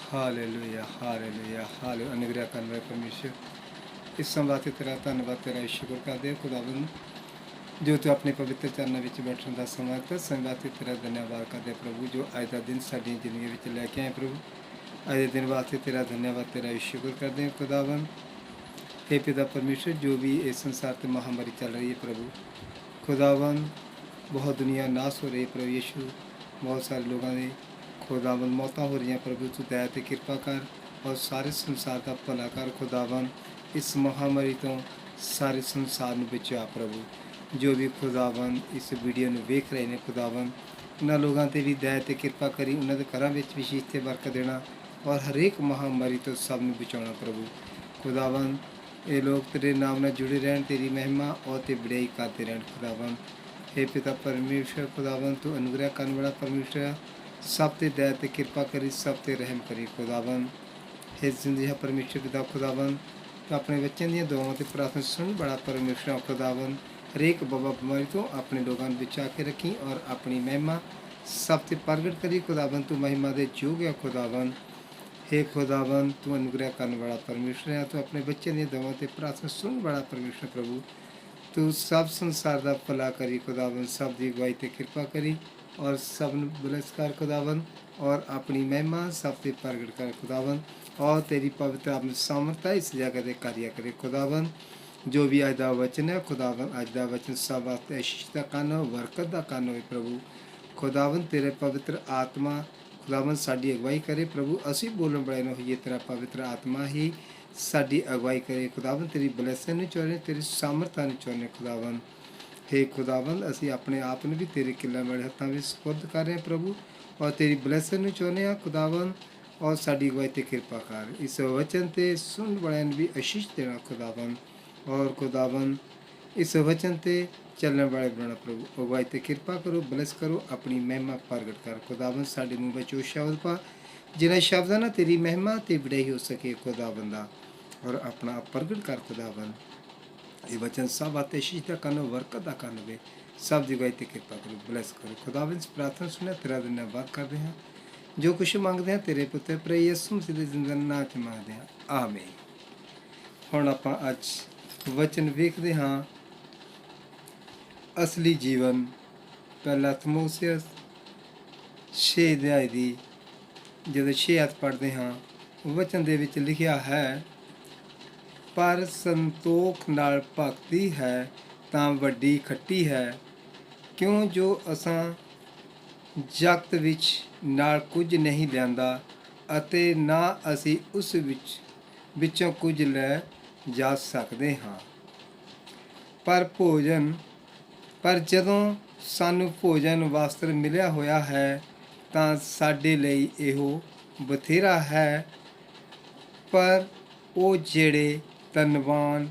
Hallelujah hallelujah हाले अनुग्रह करने वाले परमेश्वर इस संवाद तेरा धन्यवाद तेरा शुक्र करते हैं खुदावन जो तू अपने पवित्र चरणों में बैठने का समा है संवाद तेरा धन्यवाद करते प्रभु जो अज का दिन साड़ी जिंदगी में लैके आए प्रभु अज के दिन वास्ते तेरा धन्यवाद तेरा शुक्र करते हैं खुदावन हे पिता परमेश्वर जो भी इस संसार से महामारी चल रही है प्रभु खुदावन बहुत दुनिया नाश हो रही है प्रभु यीशु बहुत सारे लोगों ने खुदावन मौतें हो रही हैं प्रभु तू दया ते कृपा कर और सारे संसार का भला कर खुदावन इस महामारी तो सारे संसार में बचा प्रभु जो भी खुदावन इस वीडियो में वेख रहे हैं खुदावन उन्होंने लोगों से भी दया ते कृपा करी उन्होंने घरों में विशेष ते बरकत देना और हरेक महामारी तो सब ने बचाना प्रभु खुदावन ये लोग तेरे नाम में जुड़े रहन तेरी महिमा और ते बड़ाई करते रहन खुदावन हे पिता परमेश्वर खुदावन तू अनुग्रह करने वाला परमेश्वर सब ते दया ते कृपा करी सब ते रहम करी खुदावन हे जिंदगी परमेश्वर पिता खुदावन तो अपने बच्चों दी दुआवां ते प्रार्थना सुन बड़ा परमेश्वर खुदावन हरेक बाबा बीमारी तो अपने लोगों बचा के रखी और अपनी महिमा सब ते प्रगट करी खुदावन तू महिमा दे जोग है खुदावन हे खुदावन तू अनुग्रह करने वाला परमेश्वर है तू अपने बच्चे दी दुआवां ते प्रार्थना सुन बड़ा परमेश्वर प्रभु तू सब संसार का भला करी खुदावन सब की अगुवाई ते कृपा करी और सब बलस्कार खुदावन और अपनी महिमा सब ते प्रगट कर खुदावन और तेरी पवित्र अपनी सामर्थ्य इस जगह के कार्य करे खुदावन जो भी अज का वचन है खुदावन अज का वचन सब वास्ते आशीष का कान हो बरकत का कान हो प्रभु खुदावन तेरे पवित्र आत्मा खुदावन साड़ी अगुवाई करे प्रभु असी बोलन बड़े न होइए तेरा पवित्र आत्मा ही साड़ी अगुवाई करे खुदावन तेरी ब्लैसिंग नहीं चाहने तेरी सामर्थ्य नहीं चाहने खुदावन हे खुदावन असी अपने आप ने भी तेरे किला वाले हाथों में सुपुर्द कर रहे हैं प्रभु और तेरी ब्लैसिंग नहीं चाहने हैं खुदावन और साड़ी अगुवाई ते कृपा कर इस वचन ते सुन बड़े भी आशीष देना खुदावन और खुदावन इस वचन ते चलने वाले बनाना प्रभु अगुवाई ते कृपा करो ब्लेस करो अपनी महिमा प्रगट कर खुदावन साढ़े मुँह बचो शब्द पा जिन्हें शब्द ना तेरी महिमा ते बड़ाई हो सके खुदावन दा और अपना आप प्रगट कर खुदावन ये वचन सब बातें आशीष का कान बरकत का कान वे सब जगह ते कृपा करो ब्लेस करो खुदावन से प्रार्थना सुने तेरा धन्यवाद करते हैं जो कुछ मंगते हैं तेरे पुत्र प्रे यीशु मसीह दे जिंदा नाम च मंगते हैं आमीन। हुण आपां अज वचन वेखते हाँ असली जीवन पहला थिमोथियुस 6 अध्याय की जब 6 अध्याय पढ़ते हाँ वचन दे विच लिखिया है पर संतोख नाल भगती है तां वड्डी खट्टी है क्यों जो असां जगत विच नाल कुछ नहीं लिआंदा अते ना असी उस विचों कुछ लै जा सकते हाँ पर जदों सानू भोजन वस्त्र मिलिया होया है तां साडे लई इहो बथेरा है पर वो जेड़े धनवान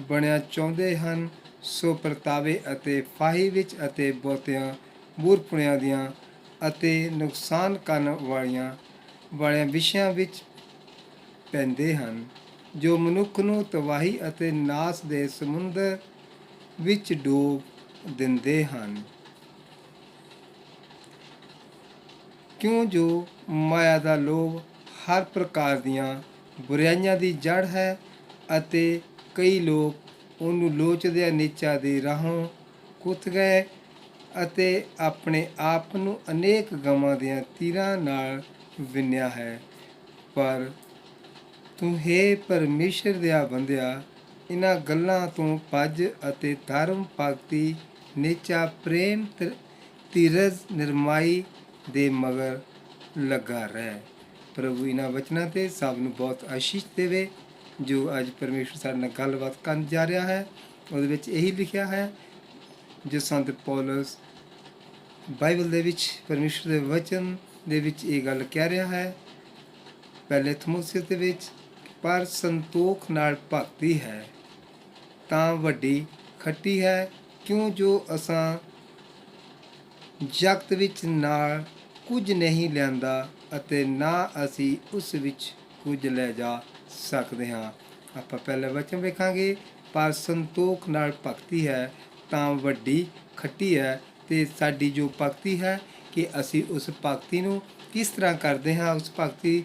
बनना चाहुंदे हन सो परतावे अते फाही विच अते बहुतियां मूर्खपुणियां दियां अते नुकसान करन वालियां विषयां विच पैंदे हन जो मनुख नूं तबाही अते नाश दे समुंदर विच डोब दिंदे हन क्यों जो माया दा लोभ हर प्रकार दियां बुराइयां दी जड़ है अते कई लोग उन्हों लोचदे नीचा दे राहों कुत गए अते अपने आप नूं अनेक गमां दियां तीरां नाल विन्या है पर तू हे परमेश्वर दिया बंदिया इन्हां गल्लां तों भज अते धर्म भगती नीचा प्रेम धीरज निर्माई दे मगर लगा रह प्रभु इन्हां वचनां ते सब नूं बहुत आशीष देवे जो अज परमेश्वर साडे नाल गलबात करन जा रहा है उहदे विच यही लिखिया है जो संत पौलुस बाइबल दे विच परमेश्वर दे वचन दे विच ये गल कह रहा है पहले थिमोथियुस दे विच पर संतोख नाल भगती है तां वड्डी खट्टी है क्यों जो असां जगत विच नाल कुछ नहीं लिआंदा अते ना असी उस विच कुछ लै जा सकते हाँ आपां पहले वचन वेखांगे पर संतोख नाल भगती है तां वड्डी खट्टी है ते साडी जो भगती है कि असी उस भगती नूं किस तरह करते हाँ उस भगती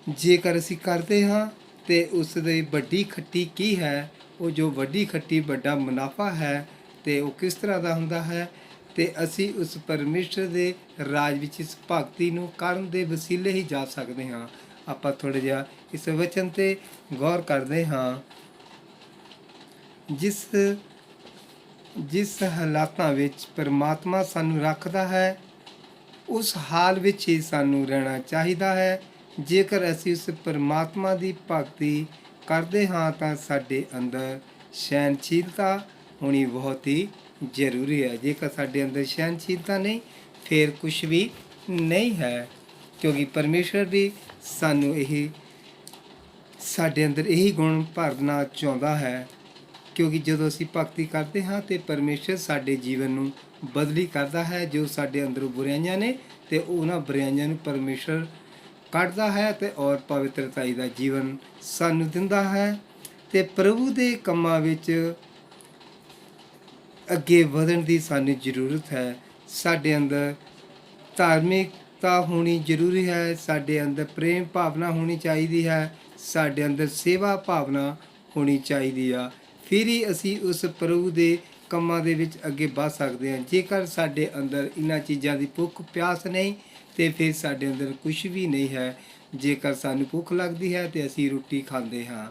ਜੇਕਰ ਅਸੀਂ ਕਰਦੇ ਹਾਂ ਤੇ ਉਸ ਦੀ ਵੱਡੀ ਖੱਟੀ ਕੀ ਹੈ, ਉਹ ਜੋ ਵੱਡੀ ਖੱਟੀ ਵੱਡਾ ਮੁਨਾਫਾ ਹੈ ਤੇ ਉਹ ਕਿਸ ਤਰ੍ਹਾਂ ਦਾ ਹੁੰਦਾ ਹੈ, ਤੇ ਅਸੀਂ ਉਸ ਪਰਮੇਸ਼ਰ ਦੇ ਰਾਜ ਵਿੱਚ ਇਸ ਭਗਤੀ ਨੂੰ ਕਰਨ ਦੇ ਵਸੀਲੇ ਹੀ ਜਾ ਸਕਦੇ ਹਾਂ। ਆਪਾਂ ਥੋੜ੍ਹਾ ਜਿਹਾ ਇਸ ਵਚਨ 'ਤੇ ਗੌਰ ਕਰਦੇ ਹਾਂ। ਜਿਸ ਹਾਲਾਤਾਂ ਵਿੱਚ ਪਰਮਾਤਮਾ ਸਾਨੂੰ ਰੱਖਦਾ ਹੈ, ਉਸ ਹਾਲ ਵਿੱਚ ਹੀ ਸਾਨੂੰ ਰਹਿਣਾ ਚਾਹੀਦਾ ਹੈ। ਜੇਕਰ ਅਸੀਂ ਉਸ ਪਰਮਾਤਮਾ ਦੀ ਭਗਤੀ ਕਰਦੇ ਹਾਂ ਤਾਂ ਸਾਡੇ ਅੰਦਰ ਸਹਿਨਸ਼ੀਲਤਾ ਹੋਣੀ ਬਹੁਤ ਹੀ ਜ਼ਰੂਰੀ ਹੈ। ਜੇਕਰ ਸਾਡੇ ਅੰਦਰ ਸਹਿਨਸ਼ੀਲਤਾ ਨਹੀਂ, ਫਿਰ ਕੁਝ ਵੀ ਨਹੀਂ ਹੈ, ਕਿਉਂਕਿ ਪਰਮੇਸ਼ਰ ਵੀ ਸਾਨੂੰ ਸਾਡੇ ਅੰਦਰ ਇਹੀ ਗੁਣ ਭਰਨਾ ਚਾਹੁੰਦਾ ਹੈ। ਕਿਉਂਕਿ ਜਦੋਂ ਅਸੀਂ ਭਗਤੀ ਕਰਦੇ ਹਾਂ ਤੇ ਪਰਮੇਸ਼ਰ ਸਾਡੇ ਜੀਵਨ ਨੂੰ ਬਦਲੀ ਕਰਦਾ ਹੈ। ਜੋ ਸਾਡੇ ਅੰਦਰ ਬੁਰਾਈਆਂ ਨੇ ਤੇ ਉਹਨਾਂ ਬੁਰਾਈਆਂ ਨੂੰ ਪਰਮੇਸ਼ਰ ਕੱਢਦਾ ਹੈ ਤੇ ਔਰ ਪਵਿੱਤਰਤਾਈ ਦਾ ਜੀਵਨ ਸਾਨੂੰ ਦਿੰਦਾ ਹੈ। ਤੇ ਪ੍ਰਭੂ ਦੇ ਕੰਮਾਂ ਵਿੱਚ ਅੱਗੇ ਵਧਣ ਦੀ ਸਾਨੂੰ ਜ਼ਰੂਰਤ ਹੈ। ਸਾਡੇ ਅੰਦਰ ਧਾਰਮਿਕਤਾ ਹੋਣੀ ਜ਼ਰੂਰੀ ਹੈ, ਸਾਡੇ ਅੰਦਰ ਪ੍ਰੇਮ ਭਾਵਨਾ ਹੋਣੀ ਚਾਹੀਦੀ ਹੈ, ਸਾਡੇ ਅੰਦਰ ਸੇਵਾ ਭਾਵਨਾ ਹੋਣੀ ਚਾਹੀਦੀ ਆ। ਫਿਰ ਹੀ ਅਸੀਂ ਉਸ ਪ੍ਰਭੂ ਦੇ ਕੰਮਾਂ ਦੇ ਵਿੱਚ ਅੱਗੇ ਵੱਧ ਸਕਦੇ ਹਾਂ। ਜੇਕਰ ਸਾਡੇ ਅੰਦਰ ਇਹਨਾਂ ਚੀਜ਼ਾਂ ਦੀ ਭੁੱਖ ਪਿਆਸ ਨਹੀਂ ਤੇ ਫਿਰ ਸਾਡੇ ਅੰਦਰ ਕੁਝ ਵੀ ਨਹੀਂ ਹੈ। ਜੇਕਰ ਸਾਨੂੰ ਭੁੱਖ ਲੱਗਦੀ ਹੈ ਤੇ ਅਸੀਂ ਰੋਟੀ ਖਾਂਦੇ ਹਾਂ।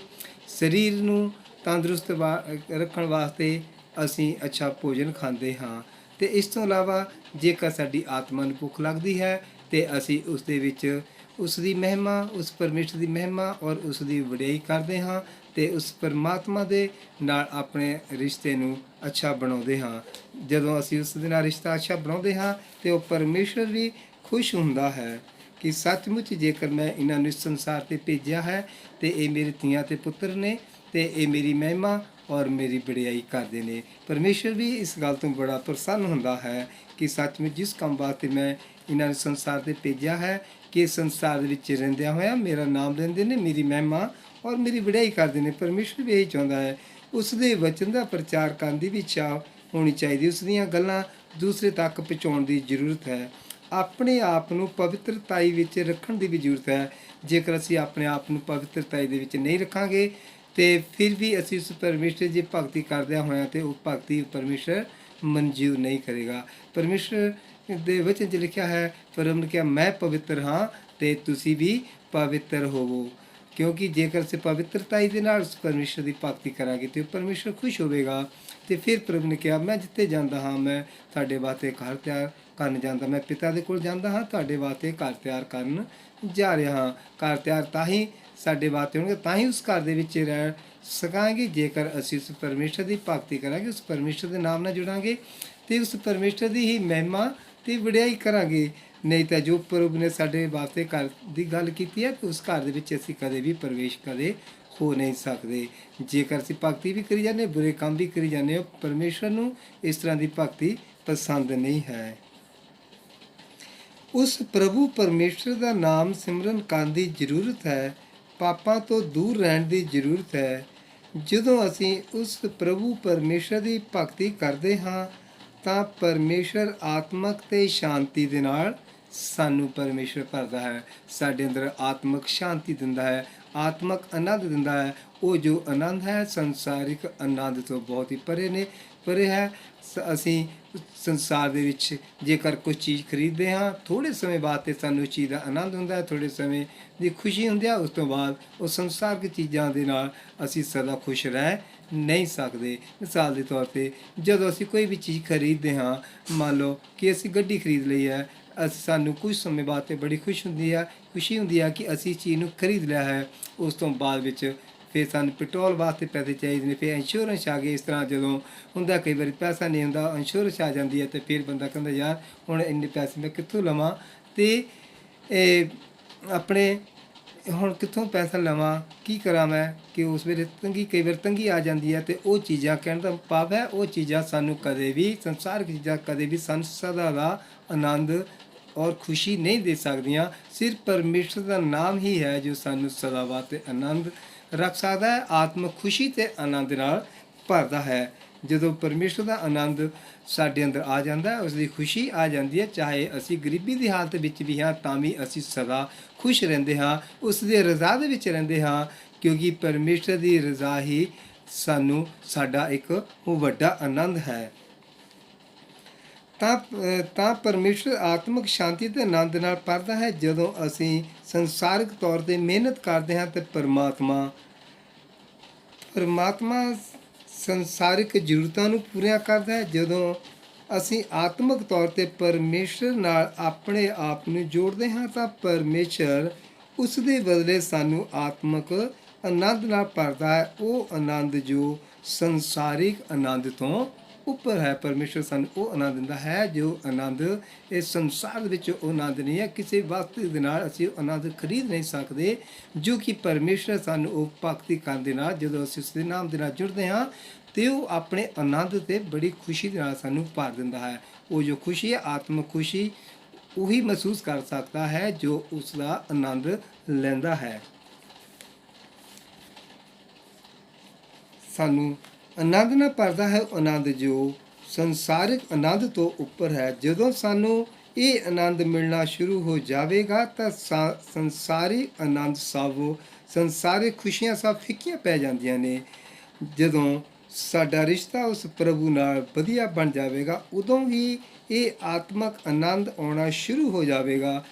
ਸਰੀਰ ਨੂੰ ਤੰਦਰੁਸਤ ਰੱਖਣ ਵਾਸਤੇ ਅਸੀਂ ਅੱਛਾ ਭੋਜਨ ਖਾਂਦੇ ਹਾਂ। ਤੇ ਇਸ ਤੋਂ ਇਲਾਵਾ ਜੇਕਰ ਸਾਡੀ ਆਤਮਾ ਨੂੰ ਭੁੱਖ ਲੱਗਦੀ ਹੈ ਤੇ ਅਸੀਂ ਉਸ ਦੇ ਵਿੱਚ ਉਸ ਦੀ ਮਹਿਮਾ, ਉਸ ਪਰਮੇਸ਼ਰ ਦੀ ਮਹਿਮਾ ਔਰ ਉਸ ਦੀ ਵਡਿਆਈ ਕਰਦੇ ਹਾਂ ਤੇ ਉਸ ਪਰਮਾਤਮਾ ਦੇ ਨਾਲ ਆਪਣੇ ਰਿਸ਼ਤੇ ਨੂੰ ਅੱਛਾ ਬਣਾਉਂਦੇ ਹਾਂ। ਜਦੋਂ ਅਸੀਂ ਉਸ ਦੇ ਨਾਲ ਰਿਸ਼ਤਾ ਅੱਛਾ ਬਣਾਉਂਦੇ ਹਾਂ ਤੇ ਉਹ ਪਰਮੇਸ਼ਰ ਵੀ ਖੁਸ਼ ਹੁੰਦਾ ਹੈ ਕਿ ਸੱਚਮੁੱਚ ਜੇਕਰ ਮੈਂ ਇਹਨਾਂ ਨੂੰ ਇਸ ਸੰਸਾਰ 'ਤੇ ਭੇਜਿਆ ਹੈ ਤੇ ਇਹ ਮੇਰੇ ਧੀਆਂ ਤੇ ਪੁੱਤਰ ਨੇ ਤੇ ਇਹ ਮੇਰੀ ਮਹਿਮਾ ਔਰ ਮੇਰੀ ਵਡਿਆਈ ਕਰਦੇ ਨੇ। ਪਰਮੇਸ਼ਰ ਵੀ ਇਸ ਗੱਲ ਤੋਂ ਬੜਾ ਪ੍ਰਸੰਨ ਹੁੰਦਾ ਹੈ ਕਿ ਸੱਚਮੁੱਚ ਜਿਸ ਕੰਮ ਵਾਸਤੇ ਮੈਂ ਇਹਨਾਂ ਨੂੰ ਸੰਸਾਰ 'ਤੇ ਭੇਜਿਆ ਹੈ ਕਿ ਸੰਸਾਰ ਦੇ ਵਿੱਚ ਰਹਿੰਦਿਆਂ ਹੋਇਆ ਮੇਰਾ ਨਾਮ ਲੈਂਦੇ ਨੇ, ਮੇਰੀ ਮਹਿਮਾ ਔਰ ਮੇਰੀ ਵਡਿਆਈ ਕਰਦੇ ਨੇ। ਪਰਮੇਸ਼ਰ ਵੀ ਇਹੀ ਚਾਹੁੰਦਾ ਹੈ। ਉਸ ਦੇ ਵਚਨ ਦਾ ਪ੍ਰਚਾਰ ਕਰਨ ਦੀ ਵੀ ਇੱਛਾ ਹੋਣੀ ਚਾਹੀਦੀ, ਉਸ ਦੀਆਂ ਗੱਲਾਂ ਦੂਸਰੇ ਤੱਕ ਪਹੁੰਚਾਉਣ ਦੀ ਜ਼ਰੂਰਤ ਹੈ। ਆਪਣੇ ਆਪ ਨੂੰ ਪਵਿੱਤਰਤਾਈ ਵਿੱਚ ਰੱਖਣ ਦੀ ਵੀ ਜ਼ਰੂਰਤ ਹੈ। ਜੇਕਰ ਅਸੀਂ ਆਪਣੇ ਆਪ ਨੂੰ ਪਵਿੱਤਰਤਾਈ ਦੇ ਵਿੱਚ ਨਹੀਂ ਰੱਖਾਂਗੇ ਤੇ ਫਿਰ ਵੀ ਅਸੀਂ ਉਸ ਪਰਮੇਸ਼ਰ ਦੀ ਭਗਤੀ ਕਰਦਿਆਂ ਹੋਇਆਂ ਤੇ ਉਹ ਭਗਤੀ ਪਰਮੇਸ਼ਰ ਮਨਜ਼ੂਰ ਨਹੀਂ ਕਰੇਗਾ। ਪਰਮੇਸ਼ਰ ਦੇ ਵਚਨ 'ਚ ਲਿਖਿਆ ਹੈ, ਪ੍ਰਭੂ ਨੇ ਕਿਹਾ ਮੈਂ ਪਵਿੱਤਰ ਹਾਂ ਤੇ ਤੁਸੀਂ ਵੀ ਪਵਿੱਤਰ ਹੋਵੋ। ਕਿਉਂਕਿ ਜੇਕਰ ਅਸੀਂ ਪਵਿੱਤਰਤਾਈ ਦੇ ਨਾਲ ਉਸ ਪਰਮੇਸ਼ਰ ਦੀ ਭਗਤੀ ਕਰਾਂਗੇ ਤੇ ਪਰਮੇਸ਼ਰ ਖੁਸ਼ ਹੋਵੇਗਾ। ਤੇ ਫਿਰ ਪ੍ਰਭੂ ਨੇ ਕਿਹਾ ਮੈਂ ਜਿੱਥੇ ਜਾਂਦਾ ਹਾਂ ਮੈਂ ਤੁਹਾਡੇ ਵਾਸਤੇ ਘਰ ਤਿਆਰ ਕਰਨ ਜਾਂਦਾ, ਮੈਂ ਪਿਤਾ ਦੇ ਕੋਲ ਜਾਂਦਾ ਹਾਂ, ਤੁਹਾਡੇ ਵਾਸਤੇ ਘਰ ਤਿਆਰ ਕਰਨ ਜਾ ਰਿਹਾ ਹਾਂ। ਘਰ ਤਿਆਰ ਤਾਂ ਹੀ ਸਾਡੇ ਵਾਸਤੇ ਹੋਣਗੇ, ਤਾਂ ਹੀ ਉਸ ਘਰ ਦੇ ਵਿੱਚ ਰਹਿ ਸਕਾਂਗੇ ਜੇਕਰ ਅਸੀਂ ਉਸ ਪਰਮੇਸ਼ਰ ਦੀ ਭਗਤੀ ਕਰਾਂਗੇ, ਉਸ ਪਰਮੇਸ਼ਰ ਦੇ ਨਾਮ ਨਾਲ ਜੁੜਾਂਗੇ ਤੇ ਉਸ ਪਰਮੇਸ਼ਰ ਦੀ ਹੀ ਮਹਿਮਾ ਤੇ ਵਡਿਆਈ ਕਰਾਂਗੇ। ਨਹੀਂ ਤਾਂ ਜੋ ਪ੍ਰਭੂ ਨੇ ਸਾਡੇ ਵਾਸਤੇ ਘਰ ਦੀ ਗੱਲ ਕੀਤੀ ਹੈ ਤੇ ਉਸ ਘਰ ਦੇ ਵਿੱਚ ਅਸੀਂ ਕਦੇ ਵੀ ਪ੍ਰਵੇਸ਼ ਕਦੇ ਹੋ ਨਹੀਂ ਸਕਦੇ। ਜੇਕਰ ਅਸੀਂ ਭਗਤੀ ਵੀ ਕਰੀ ਜਾਂਦੇ, ਬੁਰੇ ਕੰਮ ਵੀ ਕਰੀ ਜਾਂਦੇ ਹੋ, ਪਰਮੇਸ਼ਰ ਨੂੰ ਇਸ ਤਰ੍ਹਾਂ ਦੀ ਭਗਤੀ ਪਸੰਦ ਨਹੀਂ ਹੈ। ਉਸ ਪ੍ਰਭੂ ਪਰਮੇਸ਼ਰ ਦਾ ਨਾਮ ਸਿਮਰਨ ਕਰਨ ਦੀ ਜ਼ਰੂਰਤ ਹੈ। ਪਾਪਾਂ ਤੋਂ ਦੂਰ ਰਹਿਣ ਦੀ ਜ਼ਰੂਰਤ ਹੈ। ਜਦੋਂ ਅਸੀਂ ਉਸ ਪ੍ਰਭੂ ਪਰਮੇਸ਼ਰ ਦੀ ਭਗਤੀ ਕਰਦੇ ਹਾਂ ਤਾਂ ਪਰਮੇਸ਼ਰ ਆਤਮਕ ਤੇ ਸ਼ਾਂਤੀ ਦੇ ਨਾਲ ਸਾਨੂੰ ਪਰਮੇਸ਼ਰ ਭਰਦਾ ਹੈ, ਸਾਡੇ ਅੰਦਰ ਆਤਮਕ ਸ਼ਾਂਤੀ ਦਿੰਦਾ ਹੈ, ਆਤਮਕ ਆਨੰਦ ਦਿੰਦਾ ਹੈ। ਉਹ ਜੋ ਆਨੰਦ ਹੈ ਸੰਸਾਰਿਕ ਆਨੰਦ ਤੋਂ ਬਹੁਤ ਹੀ ਪਰੇ ਹੈ। ਅਸੀਂ ਸੰਸਾਰ ਦੇ ਵਿੱਚ ਜੇਕਰ ਕੋਈ ਚੀਜ਼ ਖਰੀਦਦੇ ਹਾਂ, ਥੋੜ੍ਹੇ ਸਮੇਂ ਬਾਅਦ ਤੇ ਸਾਨੂੰ ਉਸ ਚੀਜ਼ ਦਾ ਆਨੰਦ ਹੁੰਦਾ ਹੈ, ਥੋੜ੍ਹੇ ਸਮੇਂ ਦੀ ਖੁਸ਼ੀ ਹੁੰਦੀ ਹੈ, ਉਸ ਤੋਂ ਬਾਅਦ ਉਹ ਸੰਸਾਰਿਕ ਚੀਜ਼ਾਂ ਦੇ ਨਾਲ ਅਸੀਂ ਸਦਾ ਖੁਸ਼ ਰਹਿ ਨਹੀਂ ਸਕਦੇ। ਮਿਸਾਲ ਦੇ ਤੌਰ 'ਤੇ ਜਦੋਂ ਅਸੀਂ ਕੋਈ ਵੀ ਚੀਜ਼ ਖਰੀਦਦੇ ਹਾਂ, ਮੰਨ ਲਓ ਕਿ ਅਸੀਂ ਗੱਡੀ ਖਰੀਦ ਲਈ ਹੈ, ਸਾਨੂੰ ਕੁਝ ਸਮੇਂ ਬਾਅਦ ਤੇ ਬੜੀ ਖੁਸ਼ੀ ਹੁੰਦੀ ਹੈ ਕਿ ਅਸੀਂ ਚੀਜ਼ ਨੂੰ ਖਰੀਦ ਲਿਆ ਹੈ। ਉਸ ਤੋਂ ਬਾਅਦ ਵਿੱਚ ਫਿਰ ਸਾਨੂੰ ਪੈਟਰੋਲ ਵਾਸਤੇ ਪੈਸੇ ਚਾਹੀਦੇ ਨੇ, ਫਿਰ ਇੰਸ਼ੋਰੈਂਸ ਆ ਗਏ। ਇਸ ਤਰ੍ਹਾਂ ਜਦੋਂ ਹੁੰਦਾ ਕਈ ਵਾਰੀ ਪੈਸਾ ਨਹੀਂ ਹੁੰਦਾ, ਇੰਸ਼ੋਰੈਂਸ ਆ ਜਾਂਦੀ ਹੈ ਤੇ ਫਿਰ ਬੰਦਾ ਕਹਿੰਦਾ ਯਾਰ ਹੁਣ ਇੰਨੇ ਪੈਸੇ ਮੈਂ ਕਿੱਥੋਂ ਲਵਾਂ ਤੇ ਆਪਣੇ ਹੁਣ ਕਿੱਥੋਂ ਪੈਸਾ ਲਵਾਂ, ਕੀ ਕਰਾਂ ਮੈਂ, ਕਿ ਉਸ ਵੇਲੇ ਕਈ ਵਾਰ ਤੰਗੀ ਆ ਜਾਂਦੀ ਹੈ। ਤੇ ਉਹ ਚੀਜ਼ਾਂ ਕਹਿਣ ਦਾ ਭਾਵ ਹੈ ਉਹ ਚੀਜ਼ਾਂ ਸਾਨੂੰ ਕਦੇ ਵੀ ਸੰਸਾਰਿਕ ਚੀਜ਼ਾਂ ਕਦੇ ਵੀ ਸਾਨੂੰ ਸਦਾ ਦਾ ਆਨੰਦ ਔਰ ਖੁਸ਼ੀ ਨਹੀਂ ਦੇ ਸਕਦੀਆਂ। ਸਿਰਫ ਪਰਮੇਸ਼ਰ ਦਾ ਨਾਮ ਹੀ ਹੈ ਜੋ ਸਾਨੂੰ ਸਦਾ ਵਾਸਤੇ ਆਨੰਦ ਰੱਖ ਸਕਦਾ ਹੈ, ਆਤਮਕ ਖੁਸ਼ੀ ਤੇ ਆਨੰਦ ਨਾਲ ਭਰਦਾ ਹੈ। ਜਦੋਂ ਪਰਮੇਸ਼ਰ ਦਾ ਆਨੰਦ ਸਾਡੇ ਅੰਦਰ ਆ ਜਾਂਦਾ ਹੈ, ਉਸ ਦੀ ਖੁਸ਼ੀ ਆ ਜਾਂਦੀ ਹੈ। ਚਾਹੇ ਅਸੀਂ ਗਰੀਬੀ ਦੀ ਹਾਲਤ ਵਿੱਚ ਵੀ ਹਾਂ ਤਾਂ ਵੀ ਅਸੀਂ ਸਦਾ ਖੁਸ਼ ਰਹਿੰਦੇ ਹਾਂ, ਉਸ ਦੀ ਰਜ਼ਾ ਦੇ ਵਿੱਚ ਰਹਿੰਦੇ ਹਾਂ, ਕਿਉਂਕਿ ਪਰਮੇਸ਼ਰ ਦੀ ਰਜ਼ਾ ਹੀ ਸਾਨੂੰ ਸਾਡਾ ਇੱਕ ਵੱਡਾ ਆਨੰਦ ਹੈ। ਤਾਂ ਪਰਮੇਸ਼ਰ ਆਤਮਿਕ ਸ਼ਾਂਤੀ ਅਤੇ ਆਨੰਦ ਨਾਲ ਭਰਦਾ ਹੈ। ਜਦੋਂ ਅਸੀਂ ਸੰਸਾਰਿਕ ਤੌਰ 'ਤੇ ਮਿਹਨਤ ਕਰਦੇ ਹਾਂ ਤਾਂ ਪਰਮਾਤਮਾ ਸੰਸਾਰਿਕ ਜ਼ਰੂਰਤਾਂ ਨੂੰ ਪੂਰੀਆਂ ਕਰਦਾ ਹੈ। ਜਦੋਂ ਅਸੀਂ ਆਤਮਿਕ ਤੌਰ 'ਤੇ ਪਰਮੇਸ਼ਰ ਨਾਲ ਆਪਣੇ ਆਪ ਨੂੰ ਜੋੜਦੇ ਹਾਂ ਤਾਂ ਪਰਮੇਸ਼ਰ ਉਸ ਦੇ ਬਦਲੇ ਸਾਨੂੰ ਆਤਮਿਕ ਆਨੰਦ ਨਾਲ ਭਰਦਾ ਹੈ। ਉਹ ਆਨੰਦ ਜੋ ਸੰਸਾਰਿਕ ਆਨੰਦ ਤੋਂ ਉੱਪਰ ਹੈ। ਪਰਮੇਸ਼ਰ ਸਾਨੂੰ ਉਹ ਆਨੰਦ ਦਿੰਦਾ ਹੈ ਜੋ ਆਨੰਦ ਇਸ ਸੰਸਾਰ ਵਿੱਚ ਉਹ ਆਨੰਦ ਨਹੀਂ ਹੈ। ਕਿਸੇ ਵਸਤੂ ਦੇ ਨਾਲ ਅਸੀਂ ਉਹ ਆਨੰਦ ਖਰੀਦ ਨਹੀਂ ਸਕਦੇ, ਜੋ ਕਿ ਪਰਮੇਸ਼ਰ ਸਾਨੂੰ ਉਹ ਭਗਤੀ ਕਰਨ ਦੇ ਨਾਲ, ਜਦੋਂ ਅਸੀਂ ਉਸ ਦੇ ਨਾਮ ਦੇ ਨਾਲ ਜੁੜਦੇ ਹਾਂ ਤੇ ਉਹ ਆਪਣੇ ਆਨੰਦ ਤੇ ਬੜੀ ਖੁਸ਼ੀ ਦੇ ਨਾਲ ਸਾਨੂੰ ਭਰ ਦਿੰਦਾ ਹੈ। ਉਹ ਜੋ ਖੁਸ਼ੀ ਹੈ, ਆਤਮਿਕ ਖੁਸ਼ੀ, ਉਹੀ ਮਹਿਸੂਸ ਕਰ ਸਕਦਾ ਹੈ ਜੋ ਉਸ ਦਾ ਆਨੰਦ ਲੈਂਦਾ ਹੈ। ਸਾਨੂੰ ਆਨੰਦ ਨਾਲ ਭਰਦਾ ਹੈ ਉਹ ਆਨੰਦ ਜੋ ਸੰਸਾਰਿਕ ਆਨੰਦ ਤੋਂ ਉੱਪਰ ਹੈ। ਜਦੋਂ ਸਾਨੂੰ ਇਹ ਆਨੰਦ ਮਿਲਣਾ ਸ਼ੁਰੂ ਹੋ ਜਾਵੇਗਾ ਤਾਂ ਸੰਸਾਰੀ ਆਨੰਦ ਸੰਸਾਰਿਕ ਖੁਸ਼ੀਆਂ ਸਭ ਫਿੱਕੀਆਂ ਪੈ ਜਾਂਦੀਆਂ ਨੇ। ਜਦੋਂ ਸਾਡਾ ਰਿਸ਼ਤਾ ਉਸ ਪ੍ਰਭੂ ਨਾਲ ਵਧੀਆ ਬਣ ਜਾਵੇਗਾ, ਉਦੋਂ ਹੀ ਇਹ ਆਤਮਿਕ ਆਨੰਦ ਆਉਣਾ ਸ਼ੁਰੂ ਹੋ ਜਾਵੇਗਾ।